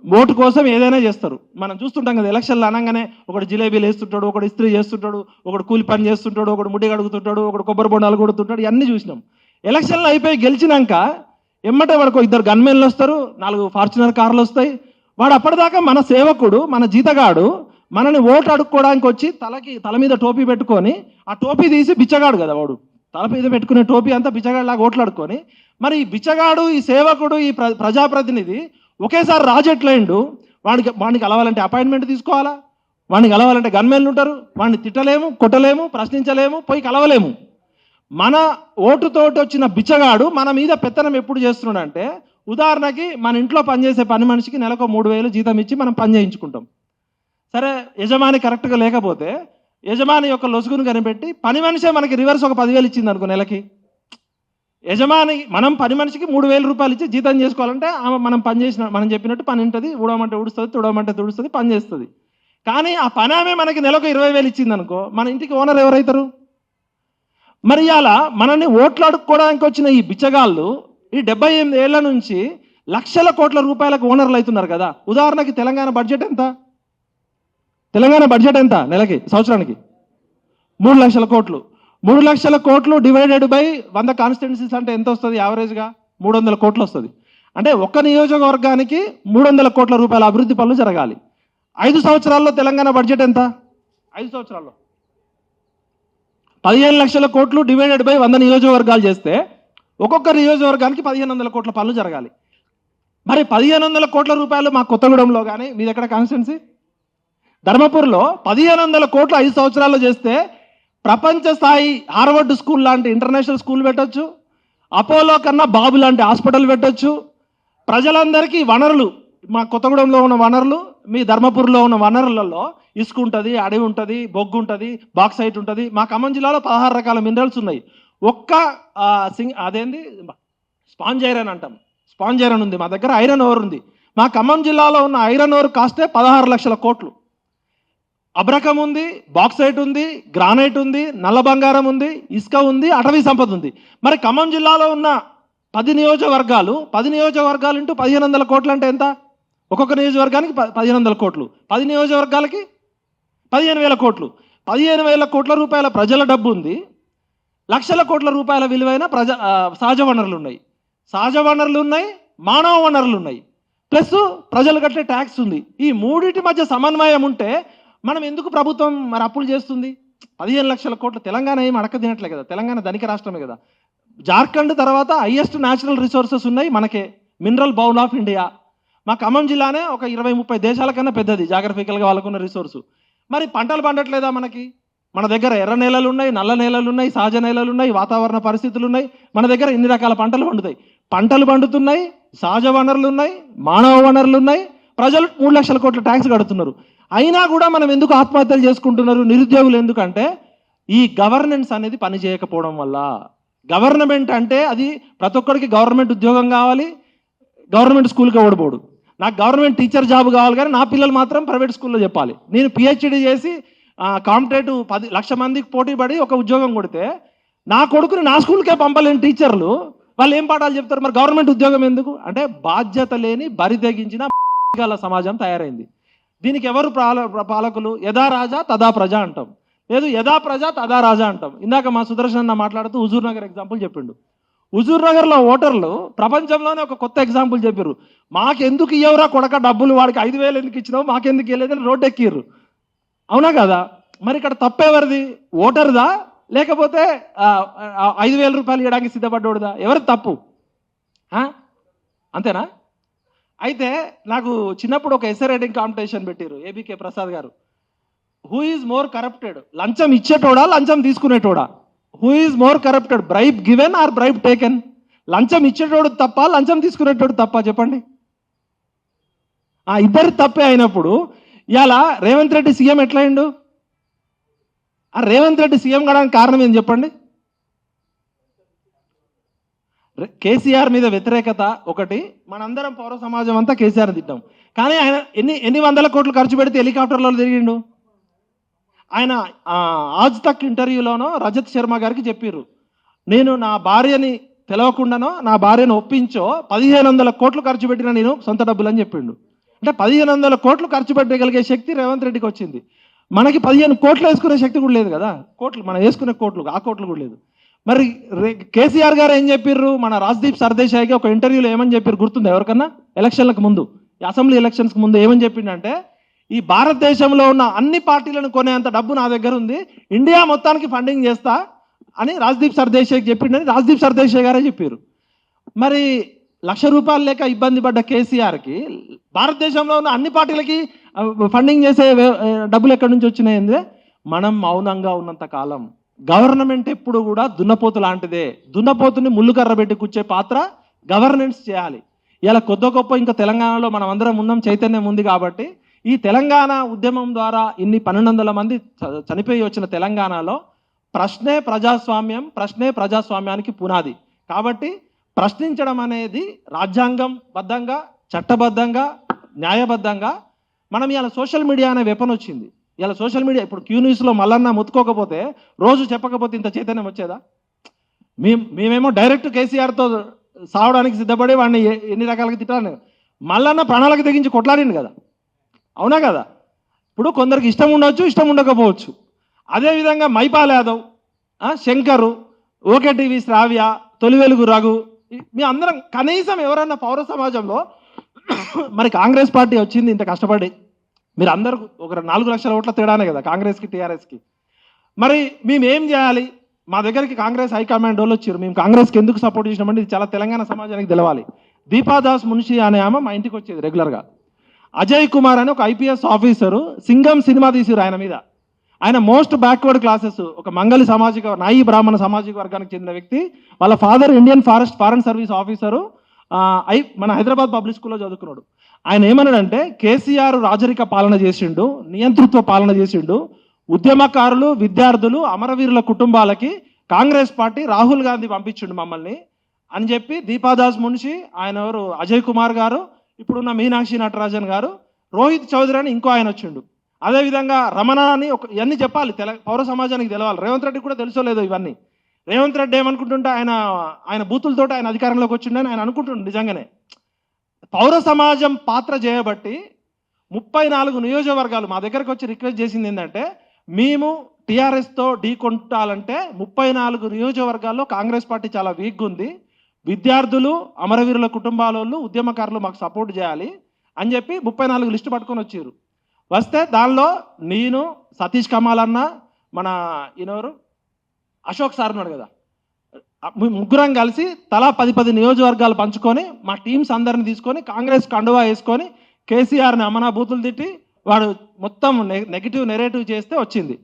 ఓటు కోసం ఏదైనా చేస్తారు. మనం చూస్తుంటాం కదా, ఎలక్షన్లు అనగానే ఒకడు జిలేబీలు వేస్తుంటాడు, ఒకడు ఇస్త్రీ చేస్తుంటాడు, ఒకడు కూలి పని చేస్తుంటాడు, ఒకడు ముడ్డి కడుగుతుంటాడు, ఒకడు కొబ్బరి బొండాలు కొడుతుంటాడు, ఇవన్నీ చూసినాం. ఎలక్షన్లు అయిపోయి గెలిచినాక ఎమ్మటే వాడికి 2 గన్మెన్లు వస్తారు, 4 ఫార్చునర్ కార్లు వస్తాయి. వాడు అప్పటిదాకా మన సేవకుడు, మన జీతగాడు మనని ఓటు అడుక్కోవడానికి వచ్చి తల మీద టోపీ పెట్టుకొని, ఆ టోపీ తీసి బిచ్చగాడు కదా వాడు, తల మీద పెట్టుకునే టోపీ అంతా బిచ్చగాడిలాగా ఓట్లు అడుక్కొని, మరి ఈ బిచ్చగాడు, ఈ సేవకుడు, ఈ ప్రజాప్రతినిధి ఒకేసారి రాజెట్లయిండు. వాడికి కలవాలంటే అపాయింట్మెంట్ తీసుకోవాలా, వాడిని కలవాలంటే గన్మెన్లు ఉంటారు, వాడిని తిట్టలేము, కొట్టలేము, ప్రశ్నించలేము, పోయి కలవలేము. మన ఓటుతోటి వచ్చిన బిచ్చగాడు మన మీద పెత్తనం ఎప్పుడు చేస్తున్నాడంటే, ఉదాహరణకి మన ఇంట్లో పనిచేసే పని మనిషికి నెలకు 3000 జీతం ఇచ్చి మనం పని చేయించుకుంటాం. సరే, యజమాని కరెక్ట్గా లేకపోతే యజమాని యొక్క లొసుగును కనిపెట్టి పని మనిషే మనకి రివర్స్ ఒక 10,000 ఇచ్చింది అనుకో నెలకి. యజమాని మనం పని మనిషికి 3,000 రూపాయలు ఇచ్చి జీతం చేసుకోవాలంటే మనం చెప్పినట్టు పని ఉంటుంది, ఊడమంటే ఊడుస్తుంది, తుడవమంటే తుడుస్తుంది, పని చేస్తుంది. కానీ ఆ పని ఆమె మనకి నెలకు 20,000 ఇచ్చింది అనుకో, మన ఇంటికి ఓనర్ ఎవరైతారు? మరి అలా మనల్ని ఓట్లు అడుక్కోవడానికి వచ్చిన ఈ బిచ్చగాళ్ళు ఈ 78 ఏళ్ల నుంచి లక్షల కోట్ల రూపాయలకు ఓనర్లు అవుతున్నారు కదా. ఉదాహరణకి తెలంగాణ బడ్జెట్ ఎంత? నెలకి, సంవత్సరానికి 3 లక్షల కోట్లు. 3 లక్షల కోట్లు డివైడెడ్ బై 100 కాన్స్టిట్యున్సీస్ అంటే ఎంత వస్తుంది? యావరేజ్గా 300 కోట్లు వస్తుంది. అంటే ఒక్క నియోజకవర్గానికి 300 కోట్ల రూపాయల అభివృద్ధి పనులు జరగాలి. 5 సంవత్సరాల్లో తెలంగాణ బడ్జెట్ ఎంత? 5 సంవత్సరాల్లో 15 లక్షల కోట్లు డివైడెడ్ బై 100 నియోజకవర్గాలు చేస్తే ఒక్కొక్క నియోజకవర్గానికి 1500 కోట్ల పనులు జరగాలి. మరి 1500 కోట్ల రూపాయలు మా కొత్తగూడెంలో కానీ, మీది ఎక్కడ కాన్స్టిట్యున్సీ? ధర్మపురిలో 1500 కోట్లు 5 సంవత్సరాల్లో చేస్తే ప్రపంచ స్థాయి హార్వర్డ్ స్కూల్ లాంటి ఇంటర్నేషనల్ స్కూల్ పెట్టొచ్చు, అపోలో కన్నా బాబు లాంటి హాస్పిటల్ పెట్టొచ్చు. ప్రజలందరికీ వనరులు, మా కొత్తగూడెంలో ఉన్న వనరులు, మీ ధర్మపురిలో ఉన్న వనరులలో ఇసుక ఉంటుంది, అడవి ఉంటుంది, బొగ్గు ఉంటుంది, బాక్సైట్ ఉంటుంది. మా ఖమ్మం జిల్లాలో 16 రకాల మినరల్స్ ఉన్నాయి. ఒక్క స్పాంజ్ ఐరన్ అంటాం. స్పాంజ్ ఐరన్ ఉంది మా దగ్గర, ఐరన్ ఓర్ ఉంది. మా ఖమ్మం జిల్లాలో ఉన్న ఐరన్ ఓర్ కాస్టే 16 లక్షల కోట్లు. అబ్రకం ఉంది, బాక్సైట్ ఉంది, గ్రానైట్ ఉంది, నల్ల బంగారం ఉంది, ఇసుక ఉంది, అటవీ సంపద ఉంది. మరి ఖమ్మం జిల్లాలో ఉన్న 10 నియోజకవర్గాలు ఇంటూ 1500 కోట్లు అంటే ఎంత? ఒక్కొక్క నియోజకవర్గానికి 1500 కోట్లు, 10 నియోజకవర్గాలకి 15,000 కోట్లు. 15,000 కోట్ల రూపాయల ప్రజల డబ్బు ఉంది, లక్షల కోట్ల రూపాయల విలువైన సహజ వనరులు ఉన్నాయి. సహజ వనరులు ఉన్నాయి, మానవ వనరులు ఉన్నాయి, ప్లస్ ప్రజలు కట్టే ట్యాక్స్ ఉంది. ఈ మూడింటి మధ్య సమన్వయం ఉంటే మనం ఎందుకు ప్రభుత్వం మరి అప్పులు చేస్తుంది? 15 లక్షల కోట్లు. తెలంగాణ ఏం అడక తినట్లే కదా, తెలంగాణ ధనిక రాష్ట్రమే కదా. జార్ఖండ్ తర్వాత హైయెస్ట్ న్యాచురల్ రిసోర్సెస్ ఉన్నాయి మనకే, మినరల్ బౌల్ ఆఫ్ ఇండియా. మా ఖమ్మం జిల్లానే ఒక 20-30 దేశాల కన్నా పెద్దది జాగ్రఫికల్గా వాళ్ళకున్న రిసోర్సు. మరి పంటలు పండట్లేదా మనకి? మన దగ్గర ఎర్ర నేలలు ఉన్నాయి, నల్ల నేలలు ఉన్నాయి, సహజ నేలలు ఉన్నాయి, వాతావరణ పరిస్థితులు ఉన్నాయి. మన దగ్గర ఇన్ని రకాల పంటలు పండుతాయి. పంటలు పండుతున్నాయి, సహజ వనరులు ఉన్నాయి, మానవ వనరులు ఉన్నాయి, ప్రజలు 3 లక్షల కోట్ల ట్యాక్స్ కడుతున్నారు. అయినా కూడా మనం ఎందుకు ఆత్మహత్యలు చేసుకుంటున్నారు? నిరుద్యోగులు ఎందుకంటే ఈ గవర్నెన్స్ అనేది పని చేయకపోవడం వల్ల. గవర్నమెంట్ అంటే అది ప్రతి ఒక్కరికి గవర్నమెంట్ ఉద్యోగం కావాలి, గవర్నమెంట్ స్కూల్కి ఓడిపోడు. నాకు గవర్నమెంట్ టీచర్ జాబ్ కావాలి, కానీ నా పిల్లలు మాత్రం ప్రైవేట్ స్కూల్లో చెప్పాలి. నేను పిహెచ్డి చేసి కాంపిటేటివ్ 10 లక్ష మందికి పోటీ పడి ఒక ఉద్యోగం కొడితే నా కొడుకుని నా స్కూల్కే పంపలేని టీచర్లు వాళ్ళు ఏం పాఠాలు చెప్తారు? మరి గవర్నమెంట్ ఉద్యోగం ఎందుకు? అంటే బాధ్యత లేని బరి తెగించిన సమాజం తయారైంది. దీనికి ఎవరు పాలకులు? యథా రాజా తదా ప్రజ అంటాం, లేదు యథా ప్రజ తదా రాజా అంటాం. ఇందాక మా సుదర్శన్ అన్న మాట్లాడుతూ హుజూర్ నగర్ ఎగ్జాంపుల్ చెప్పిండు. హుజూర్ నగర్లో ఓటర్లు ప్రపంచంలోనే ఒక కొత్త ఎగ్జాంపుల్ చెప్పారు. మాకెందుకు ఇవ్వరా కొడక డబ్బులు, వాడికి 5,000 ఎందుకు ఇచ్చినావు, మాకెందుకు ఇవ్వలేదని రోడ్డు ఎక్కిర్రు. అవునా కదా? మరి ఇక్కడ తప్పెవరిది? ఓటర్దా లేకపోతే 5,000 రూపాయలు ఇవ్వడానికి సిద్ధపడ్డోడుదా? ఎవరిది తప్పు? అంతేనా? అయితే నాకు చిన్నప్పుడు ఒక ఎస్సే రైటింగ్ కాంపిటీషన్ పెట్టారు ఏబికే ప్రసాద్ గారు. Who is more corrupted? లంచం ఇచ్చేటోడా, లంచం తీసుకునేటోడా? Who is more corrupted, bribe given or bribe taken? లంచం ఇచ్చేటోడు తప్ప, లంచం తీసుకునేటోడు తప్ప? చెప్పండి. ఇద్దరు తప్పే అయినప్పుడు ఇలా రేవంత్ రెడ్డి సీఎం ఎట్లయిండు? రేవంత్ రెడ్డి సీఎం కావడానికి కారణం ఏం చెప్పండి? కేసీఆర్ మీద వ్యతిరేకత ఒకటి. మనందరం పౌర సమాజం అంతా కేసీఆర్ తిట్టాం. కానీ ఆయన ఎన్ని వందల కోట్లు ఖర్చు పెడితే హెలికాప్టర్లో తిరిగిండు? ఆయన ఆజ్ తక్ ఇంటర్వ్యూలోనో రజత్ శర్మ గారికి చెప్పారు, నేను నా భార్యని తెలవకుండానో నా భార్యను ఒప్పించో 1,500 కోట్లు ఖర్చు పెట్టిన నేను సొంత డబ్బులు అని చెప్పిండు. అంటే 1,500 కోట్లు ఖర్చు పెట్టగలిగే శక్తి రేవంత్ రెడ్డికి వచ్చింది. మనకి 15 కోట్లు వేసుకునే శక్తి కూడా లేదు కదా. కోట్లు మనం వేసుకునే కోట్లు, ఆ కోట్లు కూడా లేదు. మరి కేసీఆర్ గారు ఏం చెప్పారు? మన రాజ్దీప్ సర్దేశాయికి ఒక ఇంటర్వ్యూలో ఏమని చెప్పారు గుర్తుందా ఎవరికన్నా? ఎలక్షన్లకు ముందు, అసెంబ్లీ ఎలక్షన్స్కి ముందు ఏమని చెప్పిండంటే, ఈ భారతదేశంలో ఉన్న అన్ని పార్టీలను కొనేంత డబ్బు నా దగ్గర ఉంది, ఇండియా మొత్తానికి ఫండింగ్ చేస్తా అని రాజ్దీప్ సర్దేశాయికి చెప్పిండని రాజ్దీప్ సర్దేశాయ్ గారే చెప్పారు. మరి ₹1,00,000 లేక ఇబ్బంది పడ్డ కేసీఆర్కి భారతదేశంలో ఉన్న అన్ని పార్టీలకి ఫండింగ్ చేసే డబ్బులు ఎక్కడి నుంచి వచ్చినాయంటే, మనం మౌనంగా ఉన్నంత కాలం. గవర్నమెంట్ ఎప్పుడు కూడా దున్నపోతు లాంటిదే. దున్నపోతుని ముళ్ళుకర్ర పెట్టి కూర్చే పాత్ర గవర్నెన్స్ చేయాలి. ఇలా కొద్ది గొప్ప ఇంకా తెలంగాణలో మనం అందరం ఉన్నాం, చైతన్యం ఉంది కాబట్టి ఈ తెలంగాణ ఉద్యమం ద్వారా ఇన్ని 1,200 మంది చనిపోయి వచ్చిన తెలంగాణలో ప్రశ్నే ప్రజాస్వామ్యం, ప్రశ్నే ప్రజాస్వామ్యానికి పునాది. కాబట్టి ప్రశ్నించడం అనేది రాజ్యాంగం బద్ధంగా, చట్టబద్ధంగా, న్యాయబద్ధంగా. మనం ఇలా సోషల్ మీడియా అనే వెపన్ వచ్చింది. ఇలా సోషల్ మీడియా ఇప్పుడు క్యూ న్యూస్లో మల్లన్న ముత్తుకోకపోతే, రోజు చెప్పకపోతే ఇంత చైతన్యం వచ్చేదా? మేమేమో డైరెక్ట్ కేసీఆర్తో సావడానికి సిద్ధపడి వాడిని ఎన్ని రకాలుగా తిట్టాను. మల్లన్న ప్రాణాలకు తెగించి కొట్లాడింది కదా, అవునా కదా? ఇప్పుడు కొందరికి ఇష్టం ఉండవచ్చు, ఇష్టం ఉండకపోవచ్చు. అదేవిధంగా మైపాల్ యాదవ్, శంకరు, ఓకే టీవీ శ్రావ్య, తొలి వెలుగు రఘు, మీ అందరం కనీసం ఎవరన్నా పౌర సమాజంలో మరి కాంగ్రెస్ పార్టీ వచ్చింది ఇంత కష్టపడి, మీరు అందరూ ఒక 4 లక్షల ఓట్ల తేడానే కదా కాంగ్రెస్కి టీఆర్ఎస్కి. మరి మేము ఏం చేయాలి? మా దగ్గరికి కాంగ్రెస్ హైకమాండ్ వాళ్ళు వచ్చారు. మేము కాంగ్రెస్కి ఎందుకు సపోర్ట్ చేసినామంటే ఇది చాలా తెలంగాణ సమాజానికి తెలవాలి. దీపాదాస్ మున్షి అనే ఆమె మా ఇంటికి వచ్చేది రెగ్యులర్గా. అజయ్ కుమార్ అని ఒక ఐపీఎస్ ఆఫీసరు సింగం సినిమా తీసిరు ఆయన మీద. ఆయన మోస్ట్ బ్యాక్వర్డ్ క్లాసెస్, ఒక మంగళి సామాజిక నాయి బ్రాహ్మణ సామాజిక వర్గానికి చెందిన వ్యక్తి. వాళ్ళ father Indian foreign service officer, మన హైదరాబాద్ పబ్లిక్ స్కూల్లో చదువుకున్నాడు. ఆయన ఏమన్నాడంటే, కేసీఆర్ రాజరిక పాలన చేసిండు, నియంతృత్వ పాలన చేసిండు, ఉద్యమకారులు, విద్యార్థులు, అమరవీరుల కుటుంబాలకి కాంగ్రెస్ పార్టీ రాహుల్ గాంధీ పంపించిండు మమ్మల్ని. అని చెప్పి దీపాదాస్ మున్షి, ఆయన ఎవరు అజయ్ కుమార్ గారు, ఇప్పుడున్న మీనాక్షి నటరాజన్ గారు, రోహిత్ చౌదరి అని ఇంకో ఆయన వచ్చిండు. అదేవిధంగా రమణ అని ఇవన్నీ చెప్పాలి, పౌర సమాజానికి తెలవాలి. రేవంత్ రెడ్డి కూడా తెలుసో లేదో ఇవన్నీ. రేవంత్ రెడ్డి ఏమనుకుంటుంటే ఆయన బూతులతోటి ఆయన అధికారంలోకి వచ్చిండని ఆయన అనుకుంటుండు. నిజంగానే పౌర సమాజం పాత్ర చేయబట్టి 34 నియోజకవర్గాలు మా దగ్గరకు వచ్చి రిక్వెస్ట్ చేసింది ఏంటంటే, మేము టీఆర్ఎస్తో ఢీకొంటాలంటే 34 నియోజకవర్గాల్లో కాంగ్రెస్ పార్టీ చాలా వీక్గా ఉంది, విద్యార్థులు, అమరవీరుల కుటుంబాల వాళ్ళు, ఉద్యమకారులు మాకు సపోర్ట్ చేయాలి అని చెప్పి 34 లిస్టు పట్టుకొని వచ్చారు. వస్తే దానిలో నేను, సతీష్ కమాల్ అన్న, మన ఈయనవరు అశోక్ సార్ ఉన్నాడు కదా, ముగ్గురం కలిసి తలా 10 నియోజకవర్గాలు పంచుకొని మా టీమ్స్ అందరిని తీసుకొని కాంగ్రెస్ కండువా వేసుకొని కేసీఆర్ని అమనా బూతులు తిట్టి వాడు మొత్తం నెగిటివ్ నెరేటివ్ చేస్తే వచ్చింది.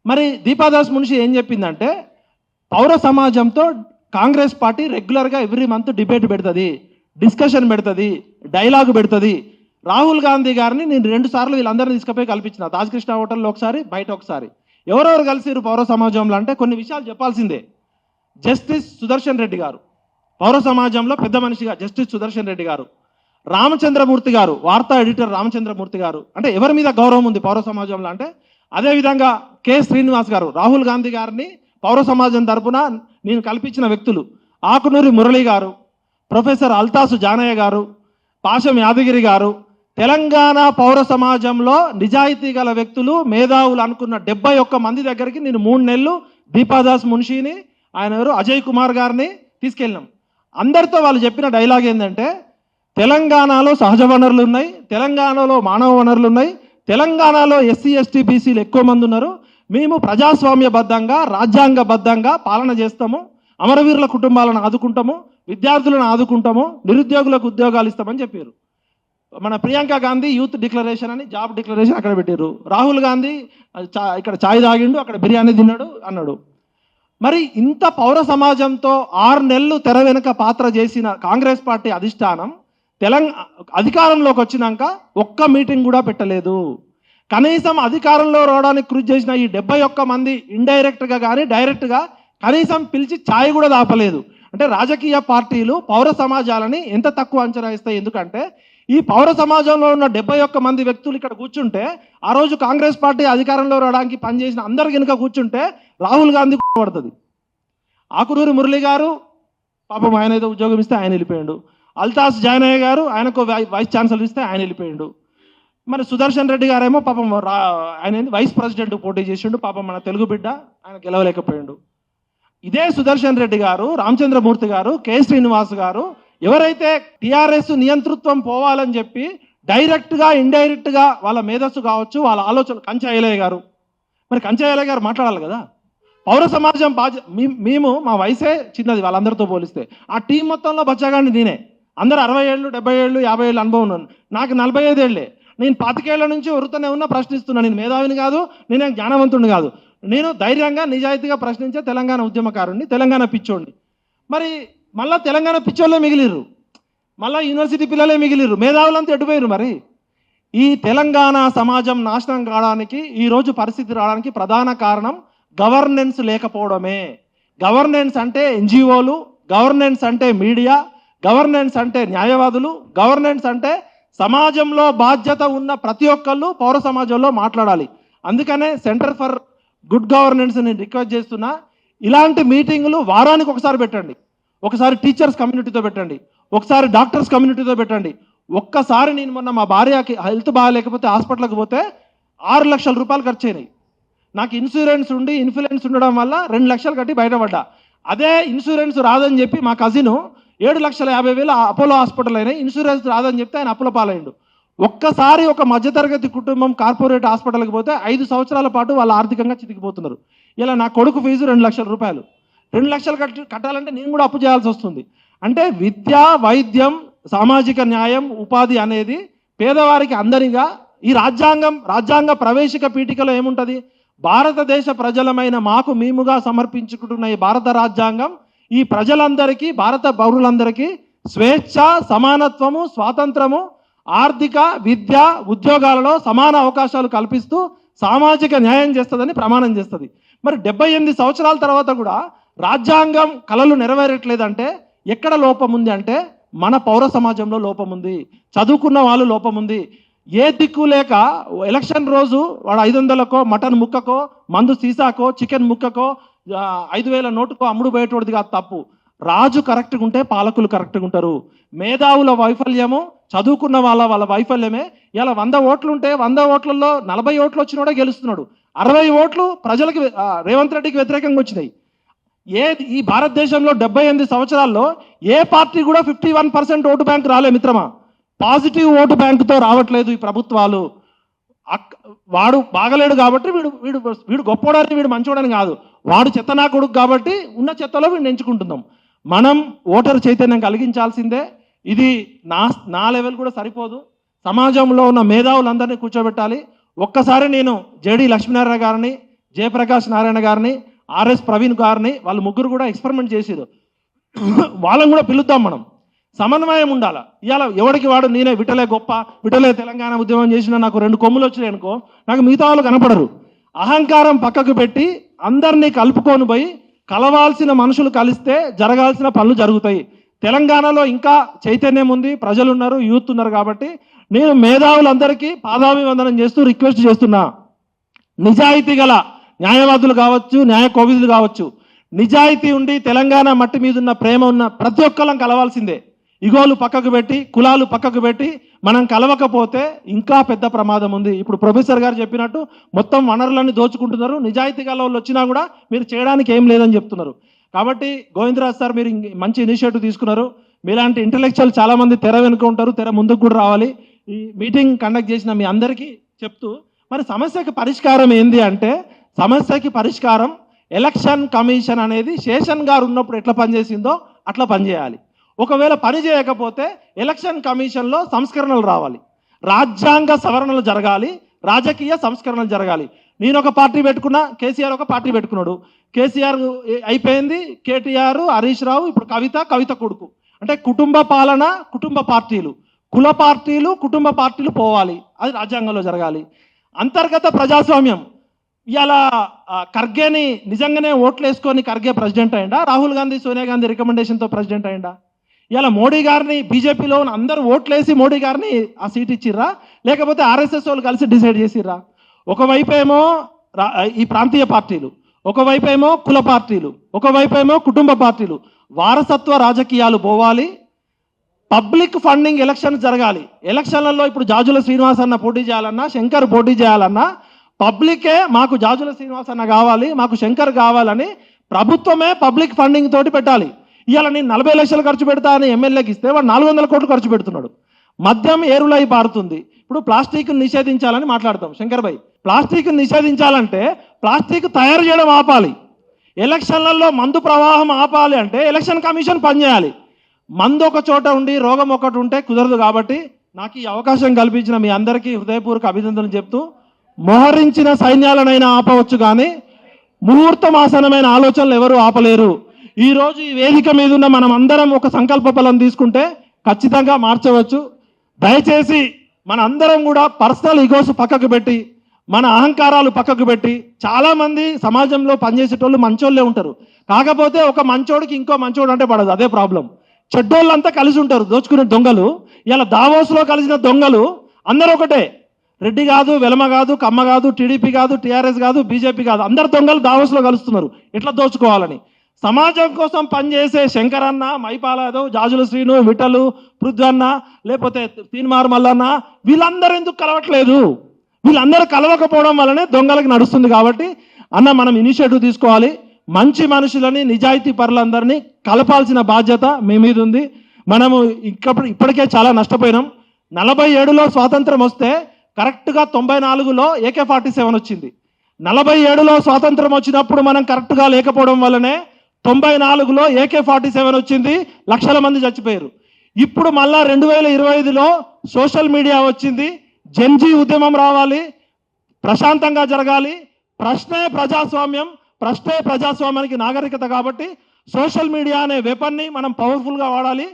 మరి దీపాదాస్ మున్షి ఏం చెప్పిందంటే, పౌర సమాజంతో కాంగ్రెస్ పార్టీ రెగ్యులర్గా ఎవ్రీ మంత్ డిబేట్ పెడుతుంది, డిస్కషన్ పెడుతుంది, డైలాగ్ పెడుతుంది. రాహుల్ గాంధీ గారిని నేను 2 సార్లు వీళ్ళందరినీ తీసుకుపోయి కల్పించిన, తాజ్కృష్ణ హోటల్లో ఒకసారి, బయట ఒకసారి. ఎవరెవరు కలిసిరు పౌర సమాజంలో అంటే కొన్ని విషయాలు చెప్పాల్సిందే. జస్టిస్ సుదర్శన్ రెడ్డి గారు, పౌర సమాజంలో పెద్ద మనిషిగా జస్టిస్ సుదర్శన్ రెడ్డి గారు, రామచంద్రమూర్తి గారు, వార్తా ఎడిటర్ రామచంద్రమూర్తి గారు. అంటే ఎవరి మీద గౌరవం ఉంది పౌర సమాజంలో అంటే, అదేవిధంగా కె శ్రీనివాస్ గారు, రాహుల్ గాంధీ గారిని పౌర సమాజం తరపున నేను కల్పించిన వ్యక్తులు, ఆకునూరి మురళి గారు, ప్రొఫెసర్ అల్తాసు జానయ్య గారు, పాశం యాదగిరి గారు. తెలంగాణ పౌర సమాజంలో నిజాయితీ గల వ్యక్తులు, మేధావులు అనుకున్న 71 మంది దగ్గరికి నేను 3 నెలలు దీపాదాస్ మున్షిని, ఆయన ఎవరు అజయ్ కుమార్ గారిని తీసుకెళ్ళినాం. అందరితో వాళ్ళు చెప్పిన డైలాగ్ ఏంటంటే, తెలంగాణలో సహజ వనరులు ఉన్నాయి, తెలంగాణలో మానవ వనరులు ఉన్నాయి, తెలంగాణలో ఎస్సీ ఎస్టీ బీసీలు ఎక్కువ మంది ఉన్నారు, మేము ప్రజాస్వామ్యబద్ధంగా రాజ్యాంగబద్ధంగా పాలన చేస్తాము, అమరవీరుల కుటుంబాలను ఆదుకుంటాము, విద్యార్థులను ఆదుకుంటాము, నిరుద్యోగులకు ఉద్యోగాలు ఇస్తామని చెప్పారు. మన ప్రియాంక గాంధీ యూత్ డిక్లరేషన్ అని జాబ్ డిక్లరేషన్ అక్కడ పెట్టారు. రాహుల్ గాంధీ ఇక్కడ ఛాయ్ తాగిండు, అక్కడ బిర్యానీ తిన్నాడు అన్నాడు. మరి ఇంత పౌర సమాజంతో 6 నెలలు తెర వెనుక పాత్ర చేసిన కాంగ్రెస్ పార్టీ అధిష్టానం అధికారంలోకి వచ్చినాక ఒక్క మీటింగ్ కూడా పెట్టలేదు. కనీసం అధికారంలో రావడానికి కృషి చేసిన ఈ 71 మంది ఇండైరెక్ట్గా కానీ డైరెక్ట్గా కనీసం పిలిచి ఛాయ్ కూడా దాపలేదు. అంటే రాజకీయ పార్టీలు పౌర సమాజాలని ఎంత తక్కువ అంచనా ఇస్తాయి? ఎందుకంటే ఈ పౌర సమాజంలో ఉన్న 71 మంది వ్యక్తులు ఇక్కడ కూర్చుంటే, ఆ రోజు కాంగ్రెస్ పార్టీ అధికారంలో రావడానికి పనిచేసిన అందరు కనుక కూర్చుంటే రాహుల్ గాంధీ పడుతుంది. ఆకునూరి మురళి గారు పాపం ఆయన ఏదో ఉద్యోగం ఇస్తే ఆయన వెళ్ళిపోయాడు. అల్తాస్ జానయ్య గారు ఆయనకు వైస్ ఛాన్సలర్ ఇస్తే ఆయన వెళ్ళిపోయాడు. మరి సుదర్శన్ రెడ్డి గారేమో పాపం ఆయన వైస్ ప్రెసిడెంట్ పోటీ చేసిండు. పాపం మన తెలుగు బిడ్డ, ఆయన గెలవలేకపోయాడు. ఇదే సుదర్శన్ రెడ్డి గారు, రామచంద్రమూర్తి గారు, కె శ్రీనివాస్ గారు ఎవరైతే టీఆర్ఎస్ నియంతృత్వం పోవాలని చెప్పి డైరెక్ట్గా ఇండైరెక్ట్గా వాళ్ళ మేధస్సు కావచ్చు, వాళ్ళ ఆలోచన, కంచయ్యలయ్య గారు, మరి కంచయ్యలయ్య గారు మాట్లాడాలి కదా. పౌర సమాజం మేము మా వయసే చిన్నది వాళ్ళందరితో పోలిస్తే. ఆ టీం మొత్తంలో బచ్చగాండి నేనే. అందరూ 60 ఏళ్ళు, 70 ఏళ్ళు, 50 ఏళ్ళు అనుభవం ఉన్నాను. నాకు 45 ఏళ్ళే. నేను 25 ఏళ్ల నుంచి వరుతూనే ఉన్నా, ప్రశ్నిస్తున్నాను. నేను మేధావిని కాదు, నేనే జ్ఞానవంతుడిని కాదు. నేను ధైర్యంగా నిజాయితీగా ప్రశ్నించే తెలంగాణ ఉద్యమకారుడిని, తెలంగాణ పిచ్చోడిని. మరి మళ్ళీ తెలంగాణ పిచ్చోళ్ళే మిగిలిర్రు, మళ్ళీ యూనివర్సిటీ పిల్లలే మిగిలిర్రు, మేధావులంతా ఎటుపోయారు. మరి ఈ తెలంగాణ సమాజం నాశనం కావడానికి, ఈరోజు పరిస్థితి రావడానికి ప్రధాన కారణం గవర్నెన్స్ లేకపోవడమే. గవర్నెన్స్ అంటే ఎన్జిఓలు, గవర్నెన్స్ అంటే మీడియా, గవర్నెన్స్ అంటే న్యాయవాదులు, గవర్నెన్స్ అంటే సమాజంలో బాధ్యత ఉన్న ప్రతి ఒక్కళ్ళు పౌర సమాజంలో మాట్లాడాలి. అందుకనే సెంటర్ ఫర్ గుడ్ గవర్నెన్స్ నేను రిక్వెస్ట్ చేస్తున్నా, ఇలాంటి మీటింగులు వారానికి ఒకసారి పెట్టండి. ఒకసారి టీచర్స్ కమ్యూనిటీతో పెట్టండి, ఒకసారి డాక్టర్స్ కమ్యూనిటీతో పెట్టండి. ఒక్కసారి నేను మొన్న మా భార్యకి హెల్త్ బాగాలేకపోతే హాస్పిటల్కి పోతే 6 లక్షల రూపాయలు ఖర్చు అయినాయి. నాకు ఇన్సూరెన్స్ ఉండి ఇన్ఫ్లుయెన్స్ ఉండడం వల్ల 2 లక్షలు కట్టి బయటపడ్డా. అదే ఇన్సూరెన్స్ రాదని చెప్పి మా కజిను 7,50,000 అపోలో హాస్పిటల్ అయినాయి, ఇన్సూరెన్స్ రాదని చెప్తే ఆయన అప్పుల పాలైండు. ఒక్కసారి ఒక మధ్యతరగతి కుటుంబం కార్పొరేట్ హాస్పిటల్కి పోతే 5 సంవత్సరాల పాటు వాళ్ళు ఆర్థికంగా చితికిపోతున్నారు. ఇలా నా కొడుకు ఫీజు 2 లక్షల రూపాయలు. 2 లక్షలు కట్టాలంటే నేను కూడా అప్పు చేయాల్సి వస్తుంది. అంటే విద్య, వైద్యం, సామాజిక న్యాయం, ఉపాధి అనేది పేదవారికి అందరిగా ఈ రాజ్యాంగ ప్రవేశిక పీఠికలో ఏముంటుంది? భారతదేశ ప్రజలమైన మాకు మేముగా సమర్పించుకుంటున్న ఈ భారత రాజ్యాంగం ఈ ప్రజలందరికీ, భారత పౌరులందరికీ స్వేచ్ఛ, సమానత్వము, స్వాతంత్రము, ఆర్థిక, విద్య, ఉద్యోగాలలో సమాన అవకాశాలు కల్పిస్తూ సామాజిక న్యాయం చేస్తుందని ప్రమాణం చేస్తుంది. మరి 78 సంవత్సరాల తర్వాత కూడా రాజ్యాంగం కలలు నెరవేరట్లేదంటే ఎక్కడ లోపం ఉంది అంటే మన పౌర సమాజంలో లోపం ఉంది, చదువుకున్న వాళ్ళు లోపం ఉంది. ఏ దిక్కు లేక ఎలక్షన్ రోజు వాడు 500కో మటన్ ముక్కకో మందు సీసాకో చికెన్ ముక్కకో 5,000 నోటుకో అమ్ముడు పోయేటోడిది కాదు తప్పు. రాజు కరెక్ట్గా ఉంటే పాలకులు కరెక్ట్గా ఉంటారు. మేధావుల వైఫల్యము, చదువుకున్న వాళ్ళ వైఫల్యమే. ఇలా 100 ఓట్లు ఉంటే 100 ఓట్లలో 40 ఓట్లు వచ్చినోడే గెలుస్తున్నాడు. 60 ఓట్లు ప్రజలకు రేవంత్ రెడ్డికి వ్యతిరేకంగా వచ్చినాయి. ఈ భారతదేశంలో 78 సంవత్సరాల్లో ఏ పార్టీ కూడా 51% ఓటు బ్యాంక్ రాలే మిత్రమా. పాజిటివ్ ఓటు బ్యాంకుతో రావట్లేదు ఈ ప్రభుత్వాలు. వాడు బాగలేడు కాబట్టి వీడు గొప్పవాడని వీడు మంచోడని కాదు, వాడు చెత్తనా కొడుకు కాబట్టి ఉన్న చెత్తలో వీడిని ఎంచుకుంటున్నాం. మనం ఓటర్ చైతన్యం కలిగించాల్సిందే. ఇది నా లెవెల్ కూడా సరిపోదు. సమాజంలో ఉన్న మేధావులందరినీ కూర్చోబెట్టాలి. ఒక్కసారి నేను జేడి లక్ష్మీనారాయణ గారిని, జయప్రకాష్ నారాయణ గారిని, ఆర్ఎస్ ప్రవీణ్ గారిని, వాళ్ళు ముగ్గురు కూడా ఎక్స్పెరిమెంట్ చేసిరు. వాళ్ళని కూడా పిలుద్దాం. మనం సమన్వయం ఉండాలి. ఇవాళ ఎవడికి వాడు నేనే విటలే గొప్ప, విటలే తెలంగాణ ఉద్యమం చేసినా నాకు 2 కొమ్ములు వచ్చినాయి అనుకో, నాకు మిగతా వాళ్ళు కనపడరు. అహంకారం పక్కకు పెట్టి అందరినీ కలుపుకొని పోయి కలవాల్సిన మనుషులు కలిస్తే జరగాల్సిన పనులు జరుగుతాయి. తెలంగాణలో ఇంకా చైతన్యం ఉంది, ప్రజలు ఉన్నారు, యూత్ ఉన్నారు. కాబట్టి నేను మేధావులందరికీ పాదాభివందనం చేస్తూ రిక్వెస్ట్ చేస్తున్నా. నిజాయితీ గల న్యాయవాదులు కావచ్చు, న్యాయ కోవిదులు కావచ్చు, నిజాయితీ ఉండి తెలంగాణ మట్టి మీద ఉన్న ప్రేమ ఉన్న ప్రతి ఒక్కళ్ళం కలవాల్సిందే. ఇగోలు పక్కకు పెట్టి, కులాలు పక్కకు పెట్టి మనం కలవకపోతే ఇంకా పెద్ద ప్రమాదం ఉంది. ఇప్పుడు ప్రొఫెసర్ గారు చెప్పినట్టు మొత్తం వనరులన్నీ దోచుకుంటున్నారు. నిజాయితీ గల వాళ్ళు వచ్చినా కూడా మీరు చేయడానికి ఏం లేదని చెప్తున్నారు. కాబట్టి గోవిందరాజ్ సార్ మీరు మంచి ఇనిషియేటివ్ తీసుకున్నారు. మీలాంటి ఇంటలెక్చువల్ చాలా మంది తెర వెనుక ఉంటారు, తెర ముందుకు కూడా రావాలి. ఈ మీటింగ్ కండక్ట్ చేసిన మీ అందరికీ చెప్తూ, మరి సమస్యకి పరిష్కారం ఏంది అంటే, సమస్యకి పరిష్కారం ఎలక్షన్ కమిషన్ అనేది శేషన్ గారు ఉన్నప్పుడు ఎట్లా పనిచేసిందో అట్లా పనిచేయాలి. ఒకవేళ పని చేయకపోతే ఎలక్షన్ కమిషన్లో సంస్కరణలు రావాలి, రాజ్యాంగ సవరణలు జరగాలి, రాజకీయ సంస్కరణలు జరగాలి. నేను ఒక పార్టీ పెట్టుకున్నా, కేసీఆర్ ఒక పార్టీ పెట్టుకున్నాడు. కేసీఆర్ అయిపోయింది, కేటీఆర్, హరీష్ రావు, ఇప్పుడు కవిత కొడుకు. అంటే కుటుంబ పాలన, కుటుంబ పార్టీలు, కుల పార్టీలు, కుటుంబ పార్టీలు పోవాలి. అది రాజ్యాంగంలో జరగాలి. అంతర్గత ప్రజాస్వామ్యం. ఇలా ఖర్గేని నిజంగానే ఓట్లు వేసుకొని ఖర్గే ప్రెసిడెంట్ అయిందా? రాహుల్ గాంధీ, సోనియా గాంధీ రికమెండేషన్తో ప్రెసిడెంట్ అయిందా? ఇలా మోడీ గారిని బీజేపీలో అందరూ ఓట్లేసి మోడీ గారిని ఆ సీట్ ఇచ్చిర్రా, లేకపోతే ఆర్ఎస్ఎస్ వాళ్ళు కలిసి డిసైడ్ చేసిర్రా? ఒకవైపేమో ఈ ప్రాంతీయ పార్టీలు, ఒకవైపేమో కుల పార్టీలు, ఒకవైపేమో కుటుంబ పార్టీలు. వారసత్వ రాజకీయాలు పోవాలి. పబ్లిక్ ఫండింగ్ ఎలక్షన్ జరగాలి. ఎలక్షన్లలో ఇప్పుడు జాజుల శ్రీనివాస్ అన్న పోటీ చేయాలన్నా, శంకర్ పోటీ చేయాలన్నా పబ్లికే మాకు జాజుల శ్రీనివాస్ అన్న కావాలి, మాకు శంకర్ కావాలని ప్రభుత్వమే పబ్లిక్ ఫండింగ్ తోటి పెట్టాలి. ఇవాళ నేను 40 లక్షలు ఖర్చు పెడతా అని ఎమ్మెల్యేకి ఇస్తే వాడు 400 కోట్లు ఖర్చు పెడుతున్నాడు. మద్యం ఏరులై పారుతుంది. ఇప్పుడు ప్లాస్టిక్ నిషేధించాలని మాట్లాడతాం. శంకర్ భాయ్, ప్లాస్టిక్ నిషేధించాలంటే ప్లాస్టిక్ తయారు చేయడం ఆపాలి. ఎలక్షన్లలో మందు ప్రవాహం ఆపాలి అంటే ఎలక్షన్ కమిషన్ పనిచేయాలి. మందు ఒక చోట ఉండి రోగం ఒకటి ఉంటే కుదరదు. కాబట్టి నాకు ఈ అవకాశం కల్పించిన మీ అందరికీ హృదయపూర్వక అభినందనలు చెప్తూ, మోహరించిన సైన్యాలనైనా ఆపవచ్చు కానీ ముహూర్తమాసనమైన ఆలోచనలు ఎవరు ఆపలేరు. ఈరోజు ఈ వేదిక మీద ఉన్న మనం అందరం ఒక సంకల్ప బలం తీసుకుంటే ఖచ్చితంగా మార్చవచ్చు. దయచేసి మన అందరం కూడా పర్సనల్ ఈగోస్ పక్కకు పెట్టి, మన అహంకారాలు పక్కకు పెట్టి, చాలామంది సమాజంలో పనిచేసేటోళ్ళు మంచోళ్ళే ఉంటారు. కాకపోతే ఒక మంచోడికి ఇంకో మంచోడు అంటే పడదు, అదే ప్రాబ్లం. చెడ్డోళ్ళంతా కలిసి ఉంటారు, దోచుకునే దొంగలు. ఇలా దావోస్లో కలిసిన దొంగలు అందరూ ఒకటే. రెడ్డి కాదు, వెలమ కాదు, కమ్మ కాదు, టీడీపీ కాదు, టీఆర్ఎస్ కాదు, బీజేపీ కాదు, అందరు దొంగలు దావోస్లో కలుస్తున్నారు ఎట్లా దోచుకోవాలని. సమాజం కోసం పనిచేసే శంకరన్న, మైపాలదో, జాజుల శ్రీను, విఠలు, పృథ్వన్న, లేకపోతే తీన్మార్ మల్లన్న, వీళ్ళందరూ ఎందుకు కలవట్లేదు? వీళ్ళందరూ కలవకపోవడం వల్లనే దొంగలకు నడుస్తుంది. కాబట్టి అన్న మనం ఇనిషియేటివ్ తీసుకోవాలి. మంచి మనుషులని, నిజాయితీ పరులందరినీ కలపాల్సిన బాధ్యత మీ మీద ఉంది. మనము ఇప్పటికే చాలా నష్టపోయినాం. 47లో స్వాతంత్రం వస్తే కరెక్ట్గా 94లో AK-47 వచ్చింది. 47లో స్వాతంత్రం వచ్చినప్పుడు మనం కరెక్ట్గా లేకపోవడం వల్లనే 94లో AK-47 వచ్చింది, లక్షల మంది చచ్చిపోయారు. ఇప్పుడు మళ్ళా 2025లో సోషల్ మీడియా వచ్చింది. జెన్జీ ఉద్యమం రావాలి, ప్రశాంతంగా జరగాలి. ప్రశ్నే ప్రజాస్వామ్యం, ప్రశ్నే ప్రజాస్వామ్యానికి నాగరికత. కాబట్టి సోషల్ మీడియా అనే వెపన్ని మనం పవర్ఫుల్గా వాడాలి.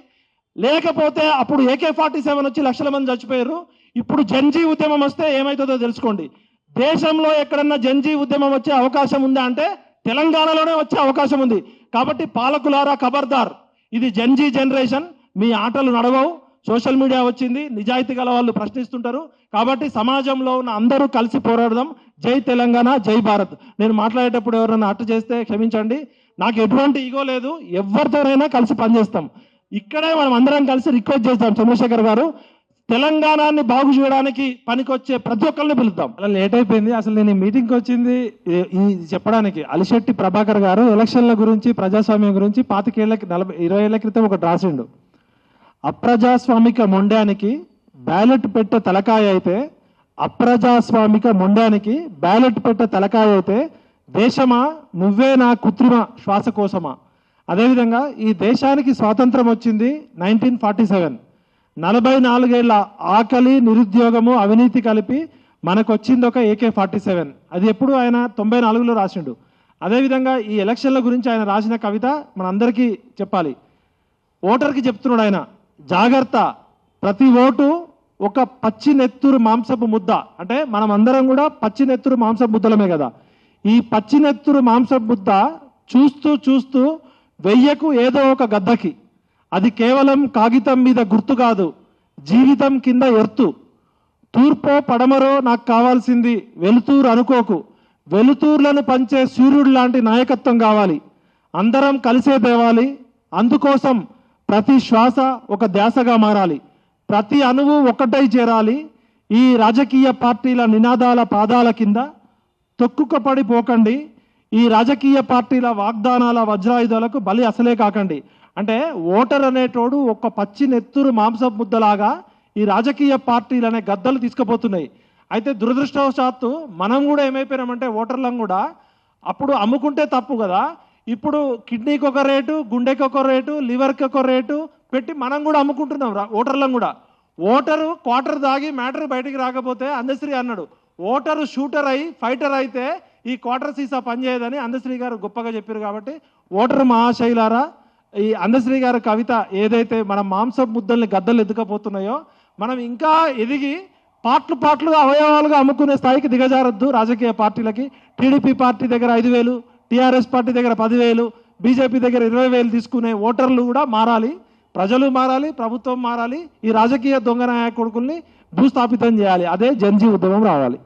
లేకపోతే అప్పుడు AK-47 వచ్చి లక్షల మంది చచ్చిపోయారు. ఇప్పుడు జెన్జీ ఉద్యమం వస్తే ఏమవుతుందో తెలుసుకోండి. దేశంలో ఎక్కడన్నా జెన్జీ ఉద్యమం వచ్చే అవకాశం ఉందా అంటే తెలంగాణలోనే వచ్చే అవకాశం ఉంది. కాబట్టి పాలకులారా ఖబర్దార్, ఇది జెన్జీ జనరేషన్. మీ ఆటలు నడవవు. సోషల్ మీడియా వచ్చింది, నిజాయితీ గల వాళ్ళు ప్రశ్నిస్తుంటారు. కాబట్టి సమాజంలో ఉన్న అందరూ కలిసి పోరాడదాం. జై తెలంగాణ, జై భారత్. నేను మాట్లాడేటప్పుడు ఎవరైనా అట్టు చేస్తే క్షమించండి. నాకు ఎటువంటి ఈగో లేదు. ఎవరితోనైనా కలిసి పనిచేస్తాం. ఇక్కడే మనం అందరం కలిసి రిక్వెస్ట్ చేస్తాం. చంద్రశేఖర్ గారు, తెలంగాణని బాగు చేయడానికి పనికొచ్చే ప్రతి ఒక్కరిని పిలుద్దాం. అలా లేట్ అయిపోయింది. అసలు నేను ఈ మీటింగ్కి వచ్చింది ఈ చెప్పడానికి. అలిశెట్టి ప్రభాకర్ గారు ఎలక్షన్ల గురించి, ప్రజాస్వామ్యం గురించి 20 ఏళ్ల క్రితం ఒకటి రాసిండు. అప్రజాస్వామిక మొండానికి బ్యాలెట్ పెట్టే తలకాయ అయితే, అప్రజాస్వామిక మొండానికి బ్యాలెట్ పెట్టే తలకాయ అయితే, దేశమా నువ్వే నా కృత్రిమ శ్వాస కోసమా. అదేవిధంగా ఈ దేశానికి స్వాతంత్రం వచ్చింది 1947. 44 ఏళ్ల ఆకలి, నిరుద్యోగము, అవినీతి కలిపి మనకు వచ్చింది ఒక AK-47. అది ఎప్పుడు ఆయన 94లో రాసిండు. అదేవిధంగా ఈ ఎలక్షన్ల గురించి ఆయన రాసిన కవిత మనందరికీ చెప్పాలి. ఓటర్కి చెప్తున్నాడు ఆయన, జాగ్రత్త, ప్రతి ఓటు ఒక పచ్చి నెత్తురు మాంసపు ముద్ద. అంటే మనం అందరం కూడా పచ్చి నెత్తురు మాంసపు ముద్దలమే కదా. ఈ పచ్చి నెత్తురు మాంసపు ముద్ద చూస్తూ చూస్తూ వెయ్యకు ఏదో ఒక గద్దకి. అది కేవలం కాగితం మీద గుర్తు కాదు, జీవితం కింద ఎర్తు. తూర్పో పడమరో నాకు కావాల్సింది వెలుతూరు అనుకోకు. వెలుతూర్లను పంచే సూర్యుడు లాంటి నాయకత్వం కావాలి. అందరం కలిసే తేవాలి. అందుకోసం ప్రతి శ్వాస ఒక ధ్యాసగా మారాలి. ప్రతి అణువు ఒక్కటై చేరాలి. ఈ రాజకీయ పార్టీల నినాదాల పాదాల కింద తొక్కుకపడిపోకండి. ఈ రాజకీయ పార్టీల వాగ్దానాల వజ్రాయుధాలకు బలి అసలే కాకండి. అంటే ఓటర్ అనేటోడు ఒక పచ్చి నెత్తురు మాంసపు ముద్దలాగా ఈ రాజకీయ పార్టీలు అనే గద్దలు తీసుకుపోతున్నాయి. అయితే దురదృష్టవశాత్తు మనం కూడా ఏమైపోయినామంటే ఓటర్లను కూడా అప్పుడు అమ్ముకుంటే తప్పు కదా, ఇప్పుడు కిడ్నీకి ఒక రేటు, గుండెకి ఒక రేటు, లివర్కి ఒక రేటు పెట్టి మనం కూడా అమ్ముకుంటున్నాం ఓటర్లను కూడా. ఓటరు క్వార్టర్ దాగి మ్యాటర్ బయటికి రాకపోతే అందశ్రీ అన్నాడు, ఓటరు షూటర్ అయి ఫైటర్ అయితే ఈ క్వార్టర్ సీసా పనిచేయదని అందశ్రీ గారు గొప్పగా చెప్పారు. కాబట్టి ఓటరు మహాశైలారా, ఈ అందశ్రీ గారి కవిత ఏదైతే మన మాంసపు ముద్దల్ని గద్దలు ఎత్తుకపోతున్నాయో, మనం ఇంకా ఎదిగి పార్ట్లుగా అవయవాలుగా అమ్ముకునే స్థాయికి దిగజారద్దు రాజకీయ పార్టీలకి. టీడీపీ పార్టీ దగ్గర 5,000, టీఆర్ఎస్ పార్టీ దగ్గర 10,000, బీజేపీ దగ్గర 20,000 తీసుకునే ఓటర్లు కూడా మారాలి. ప్రజలు మారాలి, ప్రభుత్వం మారాలి. ఈ రాజకీయ దొంగ నాయకుడుకుల్ని భూస్థాపితం చేయాలి. అదే జన్జీ ఉద్యమం రావాలి.